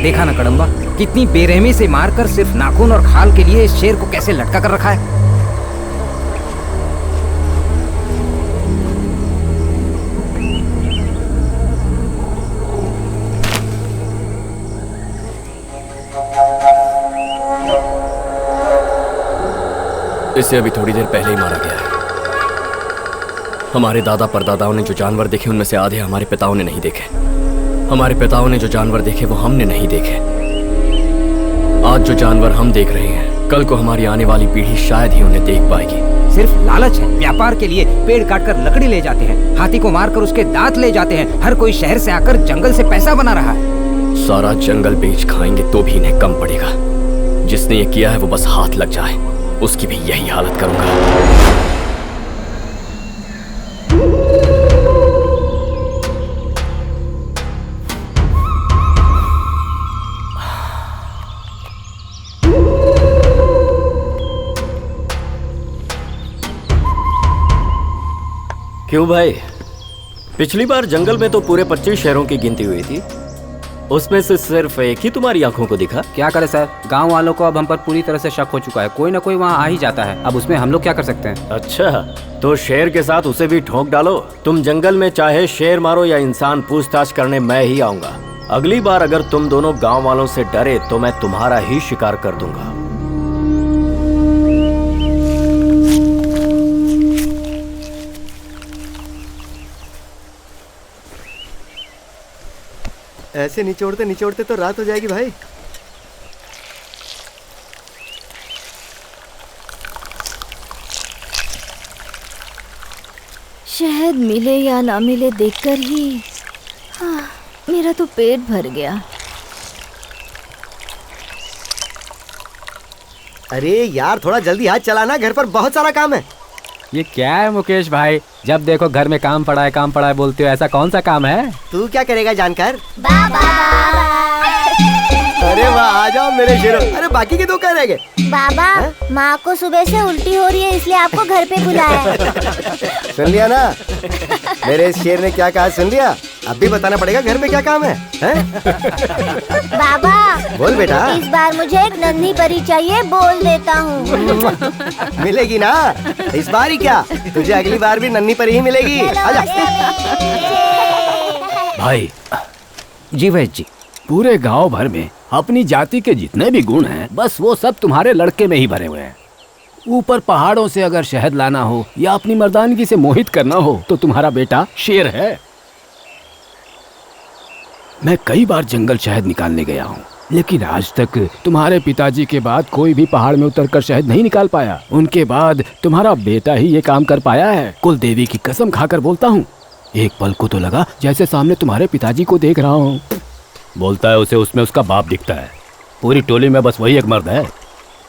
देखा ना कड़म्बा, कितनी बेरहमी से मारकर सिर्फ नाखून और खाल के लिए इस शेर को कैसे लटका कर रखा है। इसे अभी थोड़ी देर पहले ही मारा गया है। हमारे दादा परदादाओं ने जो जानवर देखे उनमें से आधे हमारे पिताओं ने नहीं देखे। हमारे पिताओं ने जो जानवर देखे वो हमने नहीं देखे। आज जो जानवर हम देख रहे हैं, कल को हमारी आने वाली पीढ़ी शायद ही उन्हें देख पाएगी। सिर्फ लालच है। व्यापार के लिए पेड़ काटकर लकड़ी ले जाते हैं, हाथी को मारकर उसके दांत ले जाते हैं। हर कोई शहर से आकर जंगल से पैसा बना रहा है। सारा जंगल बेच खाएंगे तो भी इन्हें कम पड़ेगा। जिसने ये किया है वो बस हाथ लग जाए, उसकी भी यही हालत करूंगा। क्यों भाई, पिछली बार जंगल में तो पूरे 25 शहरों की गिनती हुई थी, उसमें से सिर्फ एक ही तुम्हारी आंखों को दिखा। क्या करे सर, गांव वालों को अब हम पर पूरी तरह से शक हो चुका है। कोई ना कोई वहां आ ही जाता है, अब उसमें हम लोग क्या कर सकते हैं। अच्छा, तो शेर के साथ उसे भी ठोक डालो। तुम जंगल में चाहे शेर मारो या इंसान, पूछताछ करने मैं ही आऊंगा। अगली बार अगर तुम दोनों गाँव वालों से डरे तो मैं तुम्हारा ही शिकार कर दूंगा। ऐसे निचोड़ते निचोड़ते तो रात हो जाएगी भाई। शहद मिले या ना मिले देखकर ही मेरा तो पेट भर गया। अरे यार, थोड़ा जल्दी हाथ चलाना, घर पर बहुत सारा काम है। ये क्या है मुकेश भाई, जब देखो घर में काम पड़ा है बोलते हो। ऐसा कौन सा काम है? तू क्या करेगा जानकर? बाबा। अरे वाह, आ जाओ मेरे शेरों। अरे बाकी के दो कहाँ रह गए? बाबा, माँ को सुबह से उल्टी हो रही है, इसलिए आपको घर पे बुलाया। सुन लिया ना मेरे इस शेर ने क्या कहा? सुन लिया? अब भी बताना पड़ेगा घर में क्या काम है, बाबा बोल बेटा। इस बार मुझे एक नन्ही परी चाहिए, बोल देता हूँ। मिलेगी ना इस बार ही, क्या तुझे अगली बार भी नन्ही परी ही मिलेगी। आजा। भाई जी वैद्य जी, पूरे गांव भर में अपनी जाति के जितने भी गुण हैं, बस वो सब तुम्हारे लड़के में ही भरे हुए हैं। ऊपर पहाड़ों से अगर शहद लाना हो या अपनी मर्दानगी से मोहित करना हो तो तुम्हारा बेटा शेर है। मैं कई बार जंगल शहद निकालने गया हूँ, लेकिन आज तक तुम्हारे पिताजी के बाद कोई भी पहाड़ में उतरकर शहद नहीं निकाल पाया। उनके बाद तुम्हारा बेटा ही ये काम कर पाया है। कुल देवी की कसम खाकर बोलता हूँ, एक पल को तो लगा जैसे सामने तुम्हारे पिताजी को देख रहा हूँ। बोलता है उसे उसमें उसका बाप दिखता है। पूरी टोली में बस वही एक मर्द है।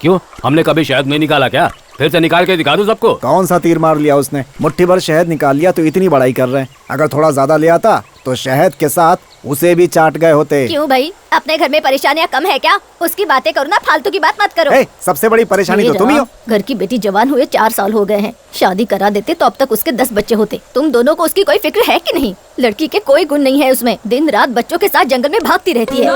क्यों, हमने कभी शहद नहीं निकाला क्या? फिर से निकाल के दिखा दूं सबको। कौन सा तीर मार लिया उसने? मुट्ठी भर शहद निकाल लिया तो इतनी बड़ाई कर रहे हैं। अगर थोड़ा ज्यादा ले आता तो शहद के साथ उसे भी चाट गए होते। क्यों भाई, अपने घर में परेशानियाँ कम है क्या? उसकी बातें करो ना, फालतू की बात मत करो। सबसे बड़ी परेशानी तो तुम ही हो। घर की बेटी जवान हुए 4 साल हो गए हैं, शादी करा देते तो अब तक उसके 10 बच्चे होते। तुम दोनों को उसकी कोई फिक्र है कि नहीं? लड़की के कोई गुण नहीं है उसमें, दिन रात बच्चों के साथ जंगल में भागती रहती है।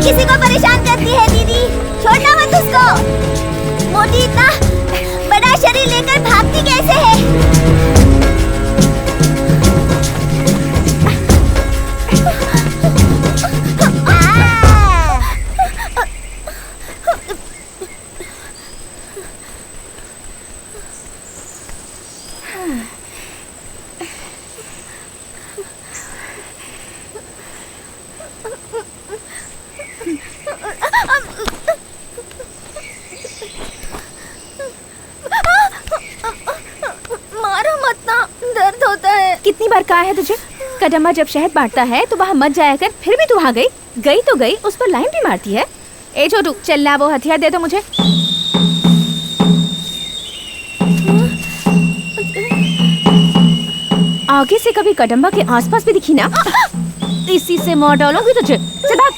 किसी को परेशान करती है दीदी, छोड़ना मत उसको। मोटी इतना बड़ा शरीर लेकर भागती कैसे है? कितनी बार कहा है तुझे, कदम्बा जब शहद बांटता है तो वहाँ मत जाया कर, फिर भी तू वहाँ गई। गई तो गई, उस पर लाइन भी मारती है। ए छोटू, चल ना वो हथियार दे दो मुझे। आगे से कभी कदम्बा के आसपास भी दिखी ना, इसी से मार डालूंगी तुझे। चल भाग।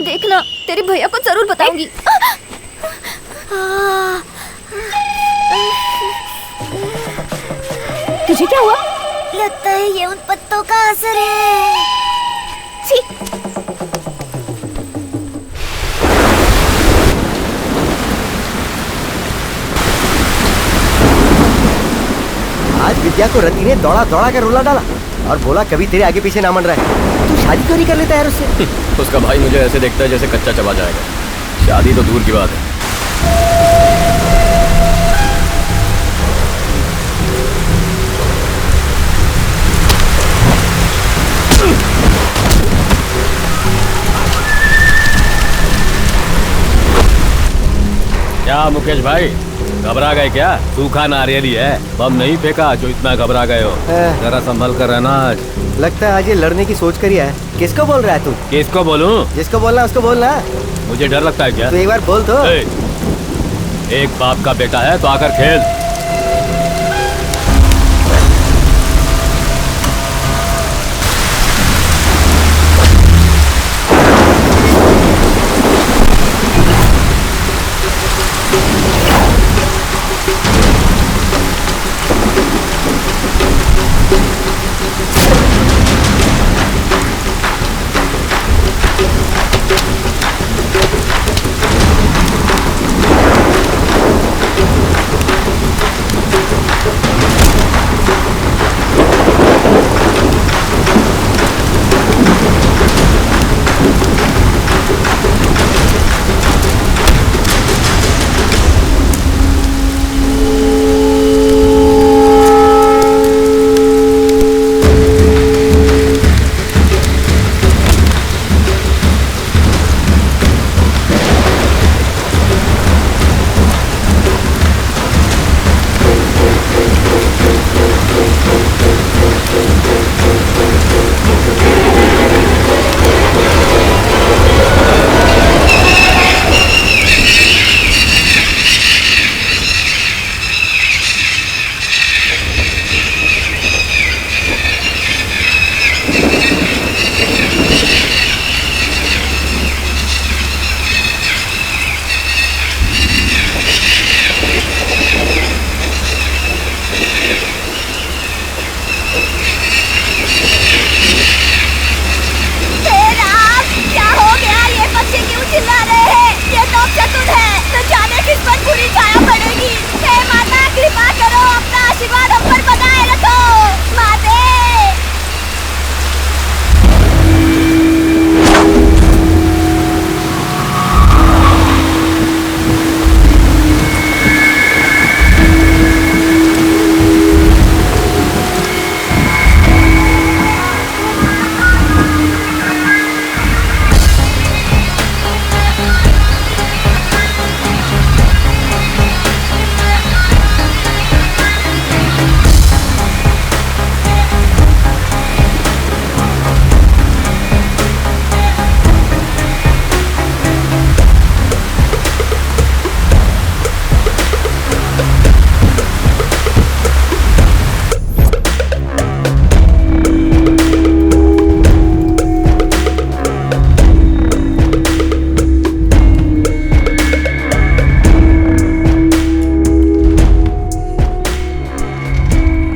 देखना, तेरे भैया को जरूर बताऊंगी। तुझे क्या हुआ? लगता है ये उन पत्तों का असर है। छी। आज विद्या को रति ने दौड़ा दौड़ा कर रुला डाला और बोला कभी तेरे आगे पीछे ना मन रहा है। तू शादी क्यों नहीं कर लेता यार उससे? उसका भाई मुझे ऐसे देखता है जैसे कच्चा चबा जाएगा। शादी तो दूर की बात है। क्या मुकेश भाई, घबरा गए क्या? सूखा नारियल ही है, बम नहीं फेंका जो इतना घबरा गए हो। जरा संभल कर रहना। आज लगता है आज ये लड़ने की सोच कर ही है। किसको बोल रहा है तू? किसको बोलूं? जिसको बोलना उसको बोलना। मुझे डर लगता है क्या? तू एक बार बोल तो। एक बाप का बेटा है तो आकर खेल।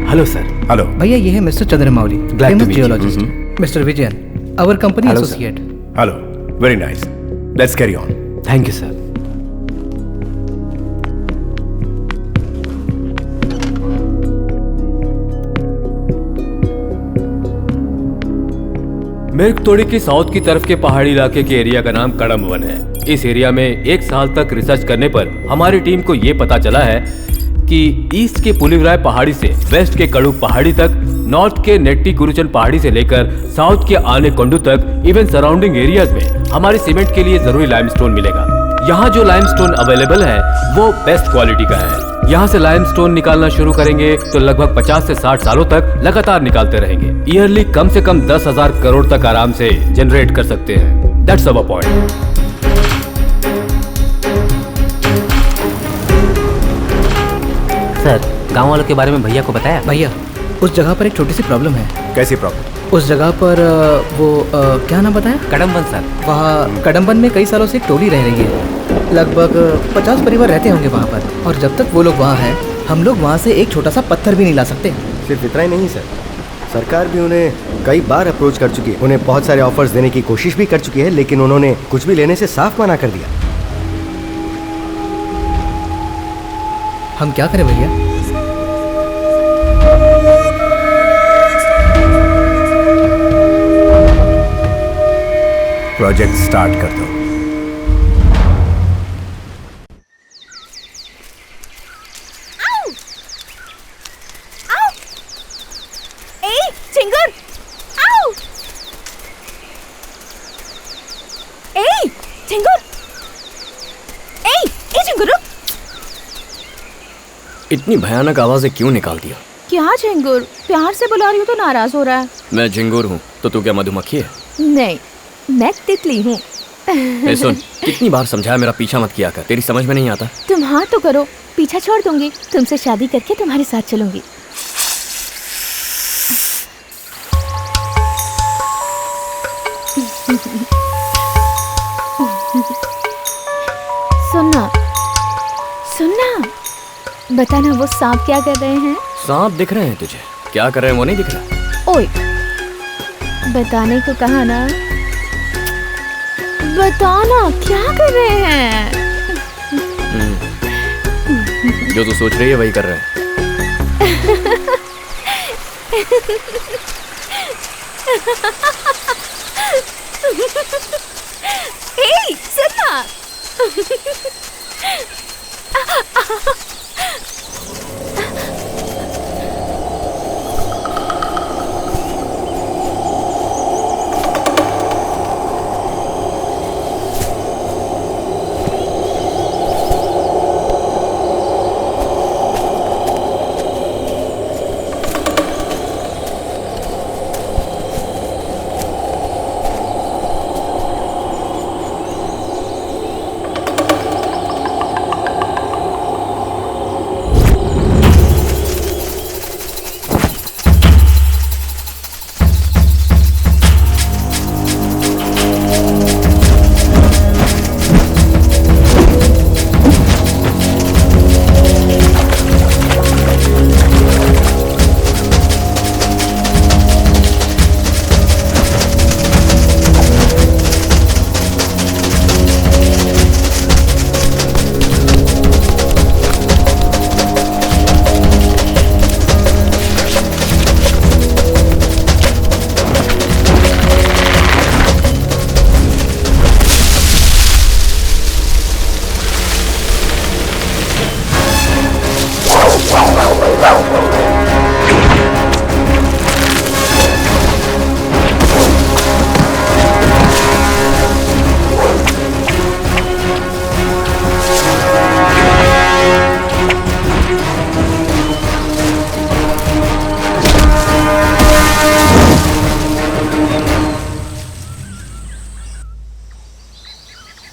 Hello sir. हेलो भैया, ये है mister Chandramouli, Glad to famous meet you. Geologist. Mister Vijayan, our company Hello, sir. Associate. Hello, very nice, let's carry on. Thank you sir. मिर्गतोड़ी की साउथ की तरफ के पहाड़ी इलाके के एरिया का नाम कड़म वन है। इस एरिया में एक साल तक रिसर्च करने पर हमारी टीम को ये पता चला है कि ईस्ट के पुलिवराय पहाड़ी से वेस्ट के कड़ुक पहाड़ी तक, नॉर्थ के नेट्टी गुरुचन पहाड़ी से लेकर साउथ के आने कोंडू तक, इवन सराउंडिंग एरियाज में हमारे सीमेंट के लिए जरूरी लाइमस्टोन मिलेगा। यहाँ जो लाइमस्टोन अवेलेबल है वो बेस्ट क्वालिटी का है। यहाँ से लाइमस्टोन निकालना शुरू करेंगे तो लगभग 50 से 60 सालों तक लगातार निकालते रहेंगे। ईयरली कम से कम 10,000 करोड़ तक आराम से जनरेट कर सकते हैं। That's our point. सर, गांव वालों के बारे में भैया को बताया? भैया, उस जगह पर एक छोटी सी प्रॉब्लम है। कैसी प्रॉब्लम? उस जगह पर क्या नाम बताया? कड़मबन सर। वहाँ कड़मबन में कई सालों से एक टोली रह रही है। लगभग 50 परिवार रहते होंगे वहाँ पर, और जब तक वो लोग वहाँ हैं, हम लोग वहाँ से एक छोटा सा पत्थर भी नहीं ला सकते। सिर्फ इतना ही नहीं सर, सरकार भी उन्हें कई बार अप्रोच कर चुकी है, उन्हें बहुत सारे ऑफर्स देने की कोशिश भी कर चुकी है, लेकिन उन्होंने कुछ भी लेने से साफ मना कर दिया। हम क्या करें भैया? प्रोजेक्ट स्टार्ट कर दो। चिंगर! आओ! ए, चिंगर! चिंगर रुक! इतनी भयानक आवाजें क्यों निकाल दिया? क्या झिंगुर? प्यार से बुला रही हूँ तो नाराज हो रहा है। मैं झिंगुर हूँ तो तू क्या मधुमक्खी है? नहीं, मैं तितली हूँ। सुन, कितनी बार समझाया मेरा पीछा मत किया कर, तेरी समझ में नहीं आता। तुम हाँ तो करो, पीछा छोड़ दूंगी। तुमसे शादी करके तुम्हारे साथ चलूंगी। सुनना, बताना वो सांप क्या कर रहे हैं? सांप दिख रहे हैं तुझे? क्या कर रहे हैं वो नहीं दिख रहा? ओए, बताने को कहा ना, बताना क्या कर रहे हैं? जो तू सोच रही है वही कर रहे हैं। सुनना।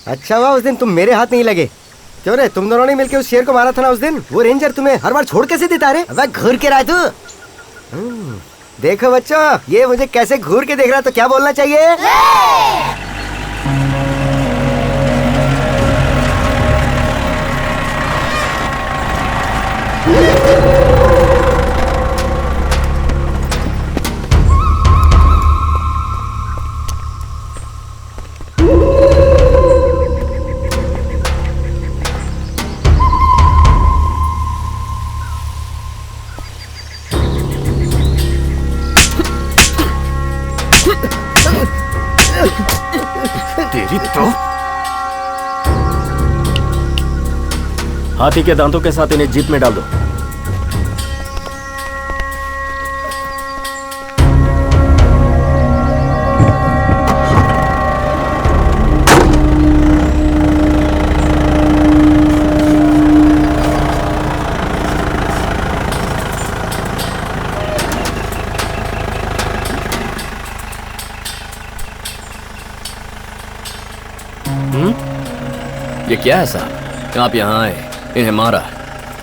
अच्छा हुआ उस दिन तुम मेरे हाथ नहीं लगे। क्यों रे, तुम दोनों ने मिलकर उस शेर को मारा था ना उस दिन? वो रेंजर तुम्हें हर बार छोड़ कैसे देता रे? वह घूर के रहा तू। देखो बच्चों, ये मुझे कैसे घूर के देख रहा, तो क्या बोलना चाहिए? तेरी तो हाथी के दांतों के साथ इन्हें जीप में डाल दो। ये क्या है साहब? आप यहाँ आए, इन्हें मारा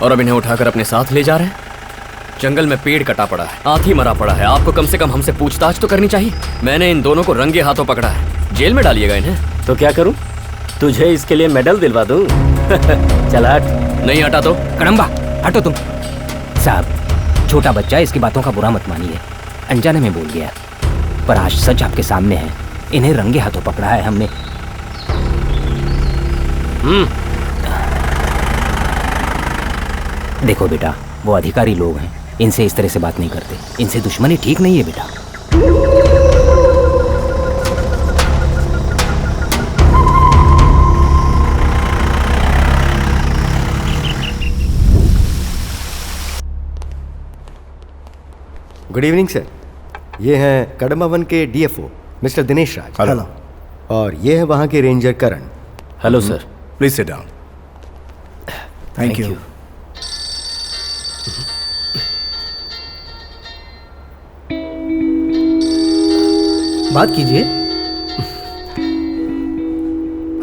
और अब इन्हें उठाकर अपने साथ ले जा रहे हैं। जंगल में पेड़ कटा पड़ा है, हाथी मरा पड़ा है। आपको कम से कम हमसे पूछताछ तो करनी चाहिए। मैंने इन दोनों को रंगे हाथों पकड़ा है, जेल में डालिएगा इन्हें। तो क्या करूं? तुझे इसके लिए मेडल दिलवा दूं? चल हट। नहीं हटा तो कड़म्बा हटो तुम। साहब छोटा बच्चा, इसकी बातों का बुरा मत मानिए, अनजाने में बोल गया, पर आज सच आपके सामने है। इन्हें रंगे हाथों पकड़ा है हमने। देखो बेटा, वो अधिकारी लोग हैं, इनसे इस तरह से बात नहीं करते। इनसे दुश्मनी ठीक नहीं है बेटा। गुड इवनिंग सर, ये हैं कड़म्बा वन के डीएफओ मिस्टर दिनेश राज। हेलो। और ये है वहाँ के ranger Karan. Hello sir. Please sit down. Thank you. बात कीजिए।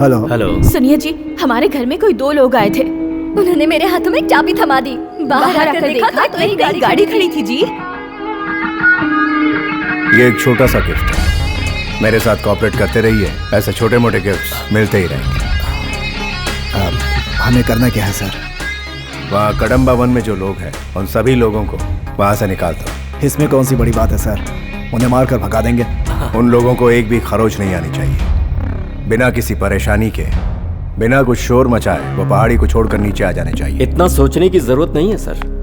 हेलो। हेलो। सुनिए जी, हमारे घर में कोई 2 लोग आए थे। उन्होंने मेरे हाथों में चाबी थमा दी। बाहर आकर देखा तो एक गाड़ी खड़ी थी जी। ये एक छोटा सा गिफ्ट है, मेरे साथ कोऑपरेट करते रहिए, ऐसे छोटे मोटे गिफ्ट्स मिलते ही रहेंगे। हमें करना क्या है सर? वहाँ कड़म्बा वन में जो लोग हैं उन सभी लोगों को वहाँ से निकाल दो। इसमें कौन सी बड़ी बात है सर? उन्हें मार कर भगा देंगे। उन लोगों को एक भी खरोच नहीं आनी चाहिए। बिना किसी परेशानी के, बिना कुछ शोर मचाए वो पहाड़ी को छोड़कर नीचे आ जाने चाहिए। इतना सोचने की जरूरत नहीं है सर।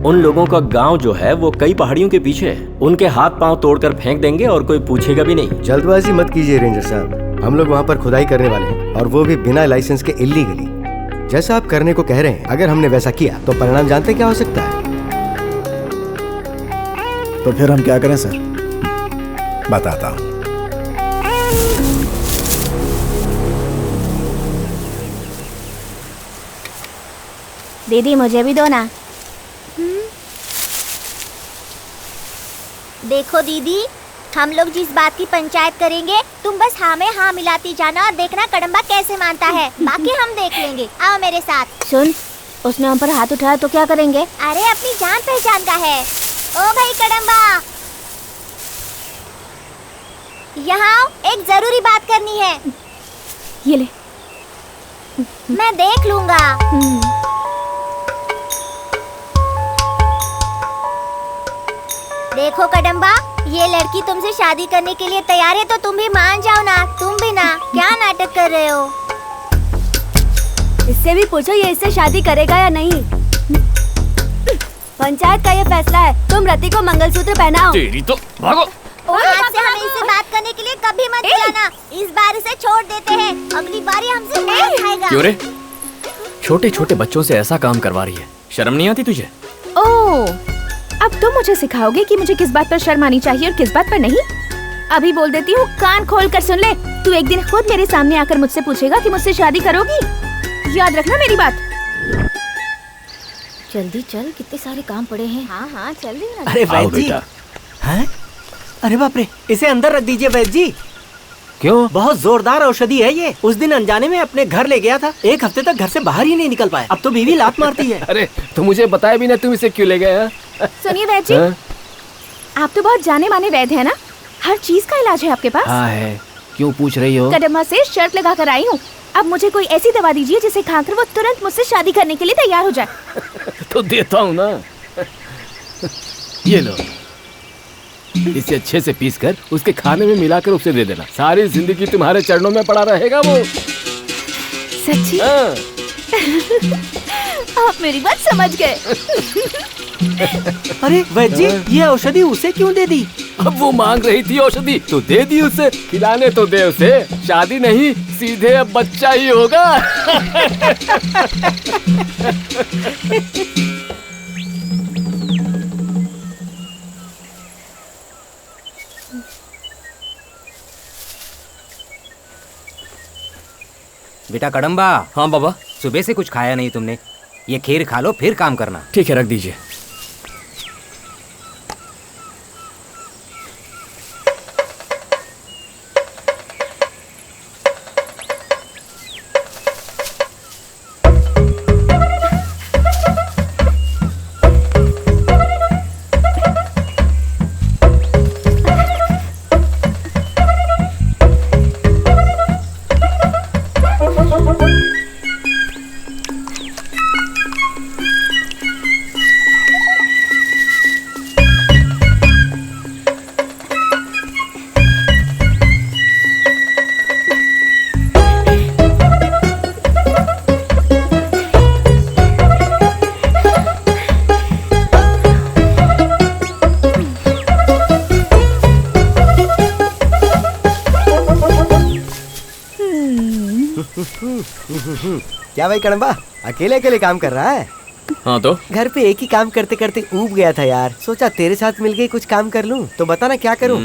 उन लोगों का गांव जो है वो कई पहाड़ियों के पीछे है। उनके हाथ पांव तोड़कर फेंक देंगे और कोई पूछेगा भी नहीं। जल्दबाजी मत कीजिए रेंजर साहब, हम लोग वहाँ पर खुदाई करने वाले हैं, और वो भी बिना लाइसेंस के इल्लीगली। जैसा आप करने को कह रहे हैं, अगर हमने वैसा किया तो परिणाम जानते क्या हो सकता है? तो फिर हम क्या करें सर? बताता हूँ। दीदी मुझे भी दो ना। देखो दीदी, हम लोग जिस बात की पंचायत करेंगे तुम बस हाँ में हाँ मिलाती जाना और देखना कड़म्बा कैसे मानता है। बाकी हम देख लेंगे। आओ मेरे साथ। सुन, उसने हम पर हाथ उठाया तो क्या करेंगे? अरे अपनी जान पहचान का है। ओ भाई कड़म्बा, यहाँ एक जरूरी बात करनी है। ये ले। मैं देख लूंगा। देखो कड़म्बा, ये लड़की तुमसे शादी करने के लिए तैयार है तो तुम भी मान जाओ ना। तुम भी ना, क्या नाटक कर रहे हो? इससे भी पूछो ये इससे शादी करेगा या नहीं। पंचायत का ये फैसला है। तुम रति को मंगलसूत्र पहनाओ। तेरी तो भागो। आज से हमें इससे बात करने के लिए कभी मत बुलाना। इस बार इसे छोड़ देते हैं, अगली बार ये हमसे नहीं खाएगा। क्यों रे? छोटे छोटे बच्चों से ऐसा काम करवा रही है, शर्म नहीं आती तुझे? ओह, अब तुम मुझे सिखाओगे कि मुझे किस बात पर शर्म आनी चाहिए और किस बात पर नहीं? अभी बोल देती हूँ, कान खोल कर सुन ले। तू एक दिन खुद मेरे सामने आकर मुझसे पूछेगा कि मुझसे शादी करोगी। याद रखना मेरी बात। जल्दी चल, कितने सारे काम पड़े हैं। हाँ हाँ चल रही ना। अरे वैद्य जी, हैं? अरे बाप रे, इसे अंदर रख दीजिए वैद्य जी। क्यों? बहुत जोरदार औषधि है ये। उस दिन अनजाने में अपने घर ले गया था, 1 हफ्ते तक घर से बाहर ही नहीं निकल पाया। अब तो बीवी लात मारती है। अरे तो मुझे बताया भी ना, तुम इसे क्यों ले गए? सुनिए वैद्य जी, आप तो बहुत जाने माने वैद्य है ना, हर चीज का इलाज है आपके पास। हाँ है, क्यों पूछ रही हो? कदम्बा से शर्त लगा कर आई हूँ। अब मुझे कोई ऐसी दवा दीजिए जिसे खाकर वो तुरंत मुझसे शादी करने के लिए तैयार हो जाए। तो देता हूँ ना, ये लो। इसे अच्छे से पीसकर उसके खाने में मिलाकर उसे दे देना। सारी जिंदगी तुम्हारे चरणों में पड़ा रहेगा वो। सच्ची? आप मेरी बात समझ गए। अरे वैद्य जी, ये औषधि उसे क्यों दे दी? अब वो मांग रही थी औषधि तो दे दी उसे। खिलाने तो दे उसे, शादी नहीं, सीधे अब बच्चा ही होगा। बेटा कड़म्बा। हाँ बाबा। सुबह से कुछ खाया नहीं तुमने, ये खीर खा लो फिर काम करना। ठीक है, रख दीजिए। क्या भाई कड़म्बा, अकेले अकेले काम कर रहा है? हाँ तो घर पे एक ही काम करते करते ऊब गया था यार, सोचा तेरे साथ मिलके कुछ काम कर लूं। तो बता ना क्या करूं?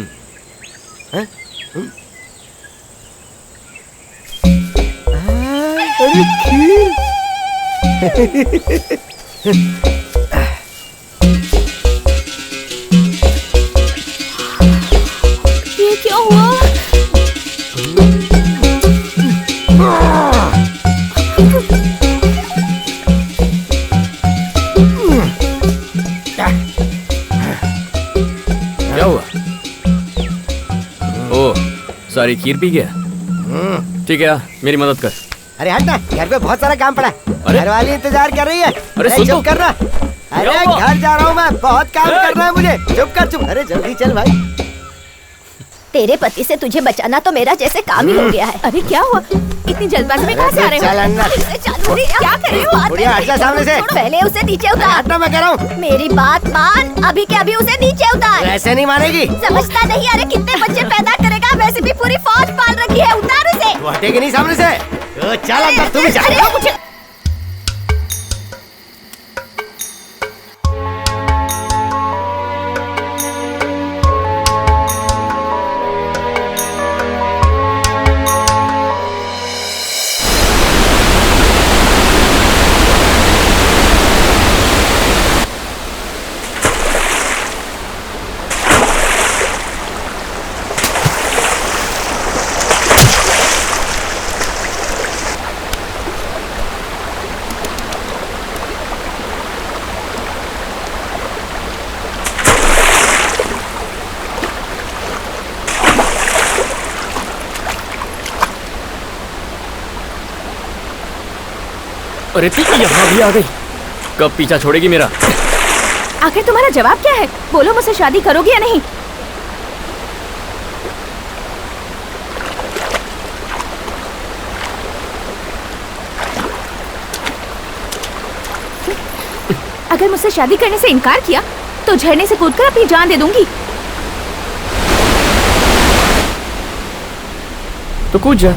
अरे खीर। ये क्या हुआ? क्या हुआ? ओ, सारी खीर पी गया? ठीक है, मेरी मदद कर। अरे हट ना, घर पे बहुत सारा काम पड़ा है। घर वाली इंतजार कर रही है। अरे सुन तो। चुप कर ना। अरे घर जा रहा हूँ मैं, बहुत काम करना है मुझे। चुप कर चुप। अरे जल्दी चल भाई। तेरे पति से तुझे बचाना तो मेरा जैसे काम ही हो गया है। अरे क्या हुआ? इतनी जल्दबाजी में कहाँ से आ रहे हो? क्या कर रहे हो? बुढ़िया हट जा सामने से। पहले उसे नीचे उतार। हटना मैं कह रहा हूँ। मेरी बात मान, अभी के अभी उसे नीचे उतार। ऐसे नहीं मानेगी। समझता नहीं? अरे कितने बच्चे पैदा करेगा, वैसे भी पूरी फौज पाल रखी है। उतार उसे। तू हटेगी नहीं सामने से। चल अंदर, तू भी चल। अरे तू यहाँ भी आ गई? कब पीछा छोड़ेगी मेरा? आखिर तुम्हारा जवाब क्या है? बोलो, मुझसे शादी करोगी या नहीं? अगर मुझसे शादी करने से इनकार किया तो झरने से कूदकर अपनी जान दे दूंगी। तो कूद जा।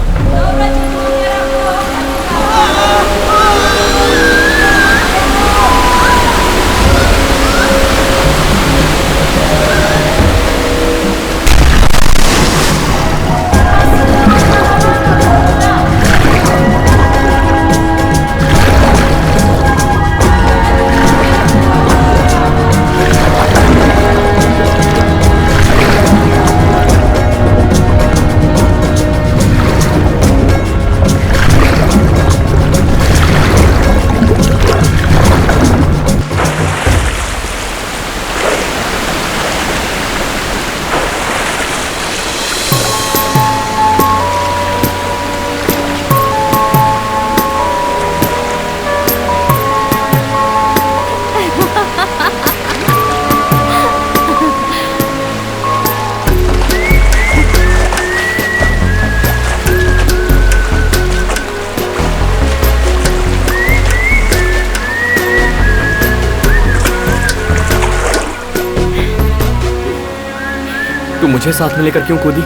मुझे साथ में लेकर क्यों कूदी?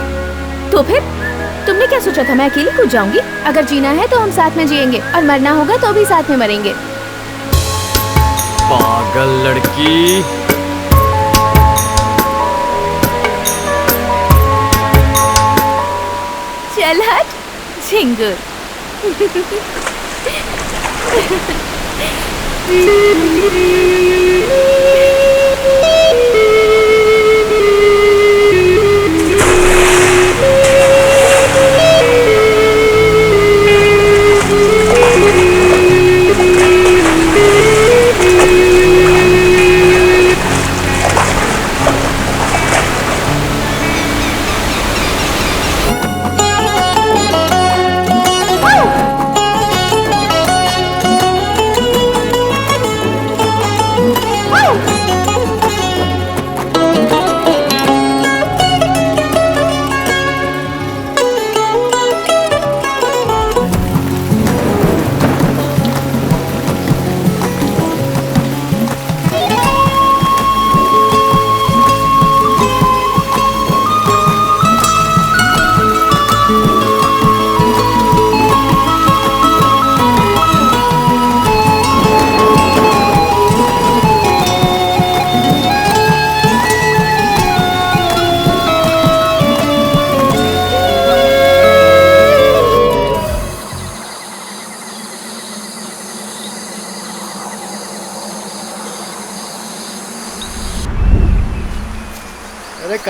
तो फिर तुमने क्या सोचा था मैं अकेली कूद जाऊंगी? अगर जीना है तो हम साथ में जिएंगे और मरना होगा तो भी साथ में मरेंगे। पागल लड़की। चल हट झिंगुर।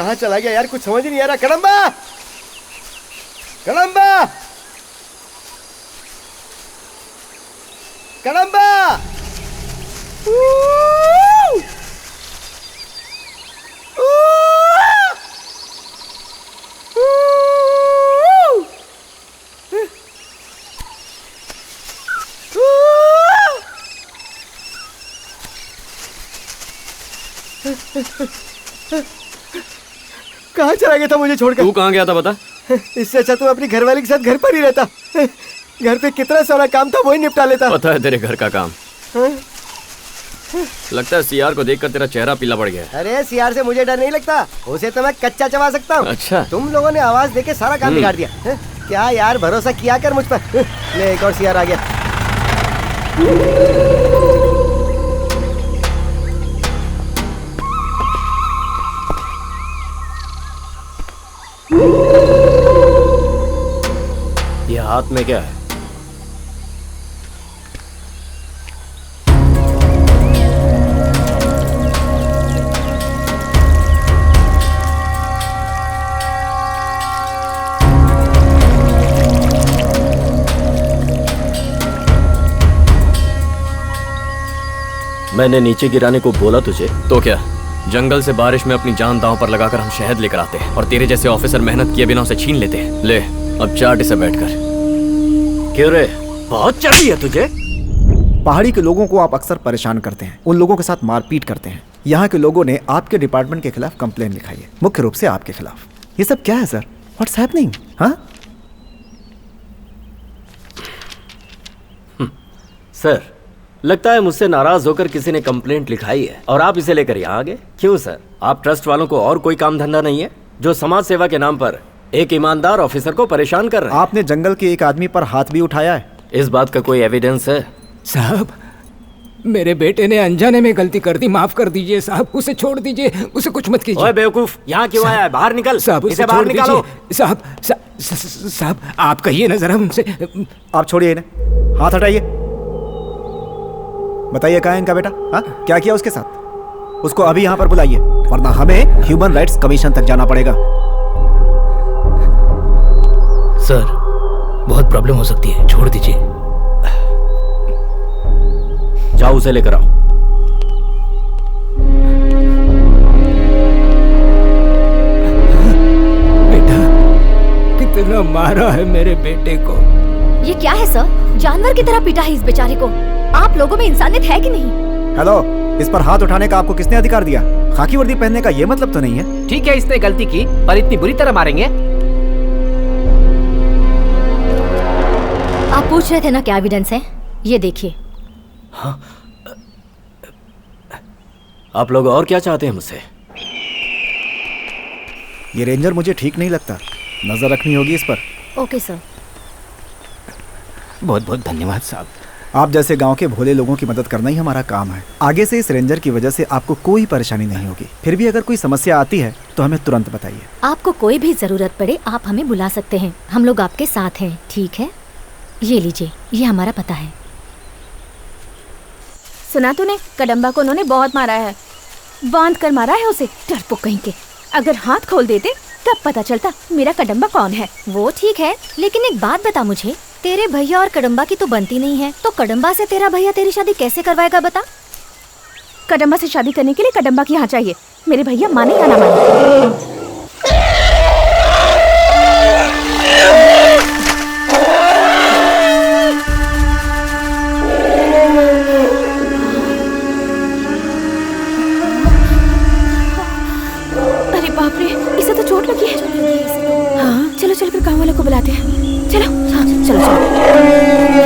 कहाँ चला गया यार, कुछ समझ ही नहीं आ रहा। कदम्बा, कदम्बा, कदम्बा। कहाँ चला गया था मुझे छोड़कर? तू कहाँ गया था बता? इससे अच्छा तो अपनी घरवाली के साथ घर पर ही रहता। घर पे कितना सारा काम था, वही निपटा लेता। पता है तेरे घर का काम? लगता है सीआर को देखकर तेरा चेहरा पीला पड़ गया। अरे सीआर से मुझे डर नहीं लगता, उसे तो मैं कच्चा चबा सकता हूँ। अच्छा, तुम लोगों ने आवाज देके सारा काम बिगाड़ दिया। क्या यार, भरोसा किया कर मुझ पर। ले एक और सीआर आ गया। ये हाथ में क्या है? मैंने नीचे गिराने को बोला तुझे तो क्या? जंगल से बारिश में अपनी जान दांव पर लगाकर हम शहद लेकर आते हैं और तेरे जैसे ऑफिसर मेहनत किए बिना उसे छीन लेते हैं। ले अब चाट इसे बैठकर। क्यों रे, बहुत चढ़ी है तुझे? पहाड़ी के लोगों को आप अक्सर परेशान करते हैं, उन लोगों के साथ मारपीट करते हैं। यहाँ के लोगों ने आपके डिपार्टमेंट के खिलाफ कंप्लेन लिखाई है, मुख्य रूप से आपके खिलाफ। ये सब क्या है सर? What's happening? हाँ सर, लगता है मुझसे नाराज होकर किसी ने कंप्लेंट लिखाई है और आप इसे लेकर यहाँ आ गए। क्यों सर, आप ट्रस्ट वालों को और कोई काम धंधा नहीं है जो समाज सेवा के नाम पर एक ईमानदार ऑफिसर को परेशान कर रहे हैं? आपने जंगल के एक आदमी पर हाथ भी उठाया है। इस बात का कोई एविडेंस है? साहब, मेरे बेटे ने अनजाने में गलती कर दी, माफ कर दीजिए साहब, उसे छोड़ दीजिए, उसे कुछ मत कीजिए। ओए बेवकूफ, यहाँ क्यों आया है? बाहर निकल साहब, इसे बाहर निकालो। साहब साहब, आप कहिए ना जरा उनसे। आप छोड़िए इन्हें, हाथ हटाइए। बताइए कहाँ है इनका बेटा? हाँ, क्या किया उसके साथ? उसको अभी यहाँ पर बुलाइए, वरना हमें ह्यूमन राइट्स कमीशन तक जाना पड़ेगा। सर, बहुत प्रॉब्लम हो सकती है, छोड़ दीजिए। जाओ उसे लेकर आओ। बेटा, कितना मारा है मेरे बेटे को। ये क्या है सर? जानवर की तरह पीटा है इस बेचारे को। आप लोगों में इंसानियत है कि नहीं? हेलो, इस पर हाथ उठाने का आपको किसने अधिकार दिया? खाकी वर्दी पहनने का ये मतलब तो नहीं है। ठीक है, इसने गलती की, पर इतनी बुरी तरह मारेंगे? आप पूछ रहे थे ना क्या एविडेंस है? ये देखिए। हाँ? आप लोग और क्या चाहते हैं मुझसे? ये रेंजर मुझे ठीक नहीं लगता, नजर रखनी होगी इस पर। Okay sir. बहुत बहुत धन्यवाद साहब। आप जैसे गांव के भोले लोगों की मदद करना ही हमारा काम है। आगे से इस रेंजर की वजह से आपको कोई परेशानी नहीं होगी। फिर भी अगर कोई समस्या आती है तो हमें तुरंत बताइए। आपको कोई भी जरूरत पड़े आप हमें बुला सकते हैं, हम लोग आपके साथ हैं। ठीक है, ये लीजिए, ये हमारा पता है। सुना तूने? कदम्बा को उन्होंने बहुत मारा है, बांध कर मारा है उसे, डरपोक कहीं के। अगर हाथ खोल देते तब पता चलता मेरा कदम्बा कौन है। वो ठीक है, लेकिन एक बात बता मुझे, तेरे भैया और कदम्बा की तो बनती नहीं है, तो कदम्बा से तेरा भैया तेरी शादी कैसे करवाएगा बता? कदम्बा से शादी करने के लिए कदम्बा की यहाँ चाहिए, मेरे भैया माने या ना माने। अरे बाप रे, इसे तो चोट लगी है। हाँ चलो चलो, फिर गाँव वालों को बुलाते हैं। चलो हाँ, चलो चलो।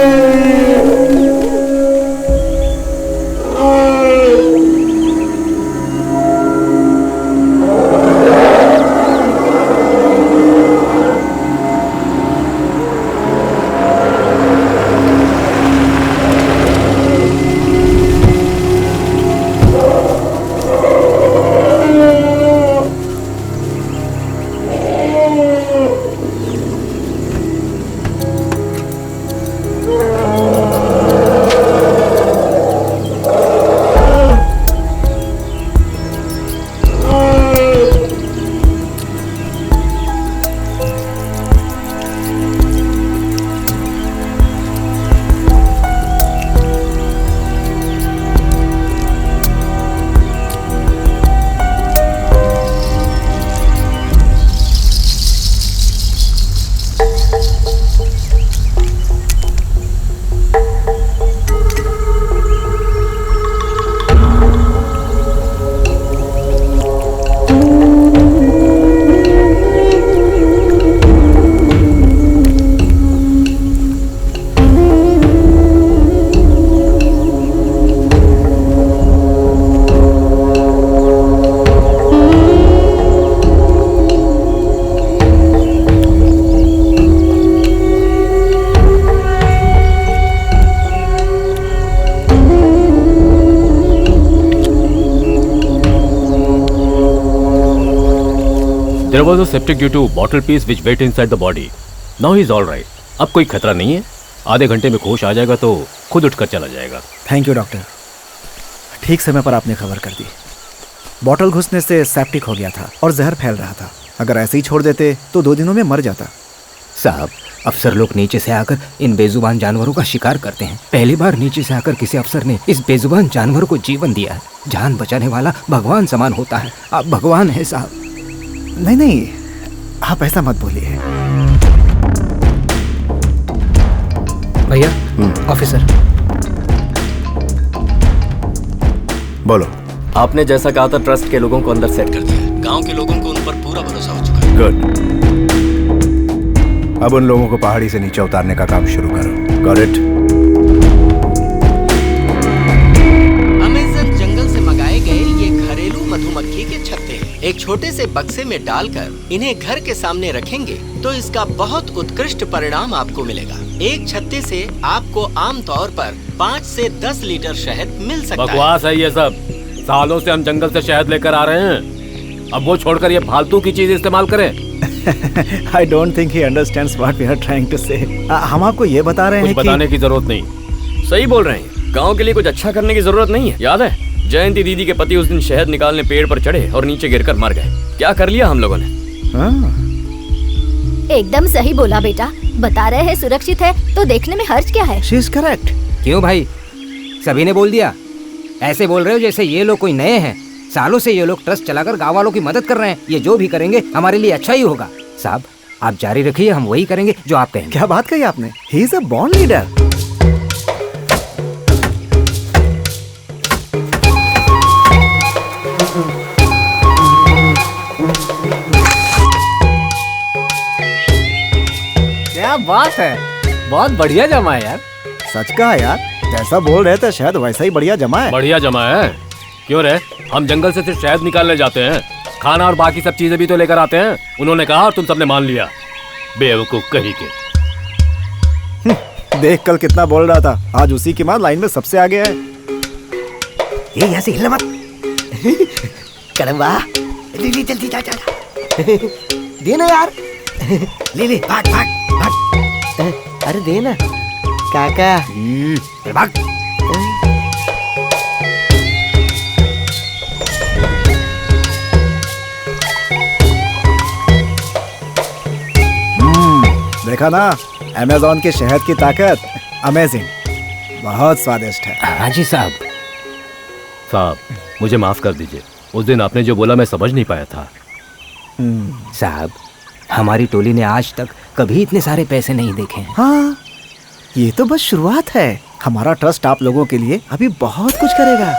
There was a septic due to bottle piece which went inside the body. Now he is all right. अब कोई खतरा नहीं है। आधे घंटे में होश आ जाएगा तो खुद उठकर चला जाएगा। थैंक यू डॉक्टर, ठीक समय पर आपने खबर कर दी। बॉटल घुसने से सेप्टिक हो गया था और जहर फैल रहा था। अगर ऐसे ही छोड़ देते तो 2 दिनों में मर जाता। साहब, अफसर लोग नीचे से आकर इन बेजुबान जानवरों का शिकार करते हैं। पहली बार नीचे से आकर किसी अफसर ने इस बेजुबान जानवर को जीवन दिया है। जान बचाने वाला भगवान समान होता है। आप भगवान हैं साहब। नहीं नहीं, आप ऐसा मत बोलिए। भैया, ऑफिसर। बोलो। आपने जैसा कहा था ट्रस्ट के लोगों को अंदर सेट कर दिया। गांव के लोगों को उन पर पूरा भरोसा हो चुका है। गुड। अब उन लोगों को पहाड़ी से नीचे उतारने का काम शुरू करो। Got it? अमेज़न जंगल से मंगाए गए ये घरेलू मधुमक्खी के छत्ते हैं। एक छोटे से बक्से में डालकर इन्हें घर के सामने रखेंगे तो इसका बहुत उत्कृष्ट परिणाम आपको मिलेगा। एक छत्ते से आपको आमतौर पर 5 से 10 लीटर शहद मिल सकता है। बकवास है ये सब। सालों से हम जंगल से शहद लेकर आ रहे हैं। अब वो छोड़कर ये फालतू की चीज इस्तेमाल करें। I don't think he understands what we are trying to say. हम आपको ये बता रहे हैं कि बताने की जरूरत नहीं। सही बोल रहे हैं। गांव के लिए कुछ अच्छा करने की जरूरत नहीं है। याद है जयंती दीदी के पति उस दिन शहद निकालने पेड़ पर चढ़े और नीचे गिरकर मर गए। क्या कर लिया हम लोगों ने? एकदम सही बोला बेटा। बता रहे हैं सुरक्षित है तो देखने में हर्ज क्या है। She is correct. क्यों भाई, सभी ने बोल दिया? ऐसे बोल रहे हो जैसे ये लोग कोई नए हैं। सालों से ये लोग ट्रस्ट चलाकर गाँव वालों की मदद कर रहे हैं। ये जो भी करेंगे हमारे लिए अच्छा ही होगा। साहब, आप जारी रखिए, हम वही करेंगे जो आप कहेंगे। क्या बात कही आपने? He is a born leader. क्या बात है, बहुत बढ़िया जमा है यार। सच कहा यार, जैसा बोल रहे थे शायद वैसा ही बढ़िया जमा है। बढ़िया जमा है? क्यों रे, हम जंगल से सिर्फ शहद निकालने जाते हैं, खाना और बाकी सब चीजें भी तो लेकर आते हैं। उन्होंने कहा और तुम सबने मान लिया। बेवकूफ कहीं के। देख कल कितना बोल रहा था, आज उसी की मां लाइन में सबसे आगे है। ये यहाँ से हिलना मत। कड़म्बा, ले जल्दी जा जा। देना यार। ले भाग भाग भाग। अरे देना काका। भाग। देखा ना अमेज़न के शहद की ताकत। अमेजिंग, बहुत स्वादिष्ट है। हाँ जी साहब। साहब, मुझे माफ कर दीजिए। उस दिन आपने जो बोला मैं समझ नहीं पाया था। साहब, हमारी टोली ने आज तक कभी इतने सारे पैसे नहीं देखे हैं। हाँ, ये तो बस शुरुआत है। हमारा ट्रस्ट आप लोगों के लिए अभी बहुत कुछ करेगा।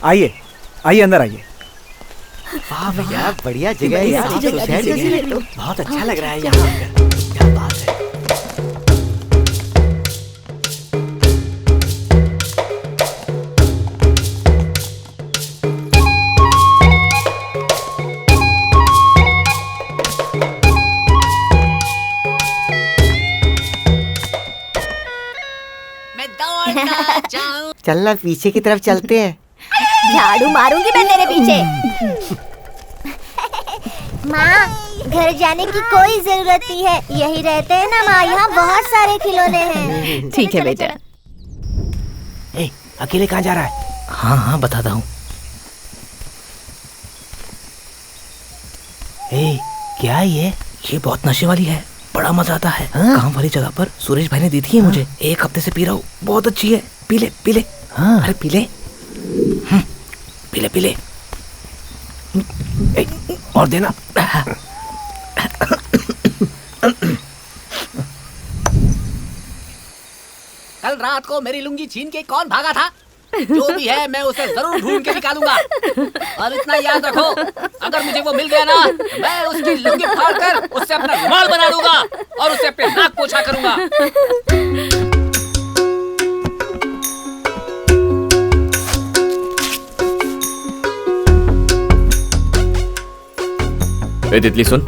आइए आइए, अंदर आइए। वाह भैया, बढ़िया जगह है यार। शहर जैसी लग रही है। बहुत अच्छा लग रहा है यहाँ आकर। क्या बात है। चलना, पीछे की तरफ चलते हैं। झाड़ू मारूंगी मैं तेरे पीछे। माँ, घर जाने की कोई जरूरत नहीं है। यही रहते हैं ना माँ, यहाँ बहुत सारे खिलौने हैं। ठीक है बेटा। अकेले कहाँ जा रहा है? हाँ हाँ बताता हूँ। क्या ये बहुत नशे वाली है, बड़ा मजा आता है। काम वाली जगह पर सुरेश भाई ने दी थी मुझे, 1 हफ्ते से पी रहा हूँ, बहुत अच्छी है। पी ले पी ले। अरे पी ले, पी ले पी ले। और देना। कल रात को मेरी लुंगी छीन के कौन भागा था? जो भी है मैं उसे जरूर ढूंढ के निकालूंगा। और इतना याद रखो, अगर मुझे वो मिल गया ना, मैं उसकी लुंगी फाड़कर उससे अपना रुमाल बना दूंगा और उससे अपने नाक पोछा करूंगा। ए तितली सुन।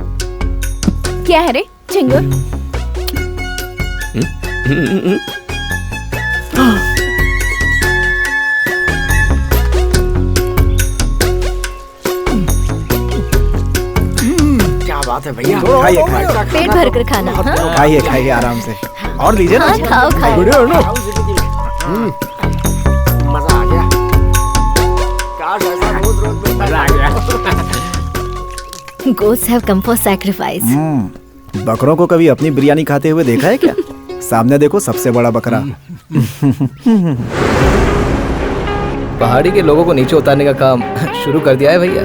क्या है रे चिंगुर? क्या बात है भैया, खाइए खाइए, पेट भर कर खाना। खाइए खाइए आराम से, और लीजिए ना। खाओ खाओ। मजा आ गया। काश ऐसा रोज मजा आ गया। Goats have come for sacrifice. बकरों को कभी अपनी बिरयानी खाते हुए देखा है क्या? सामने देखो, सबसे बड़ा बकरा। पहाड़ी के लोगों को नीचे उतारने का काम शुरू कर दिया है भैया।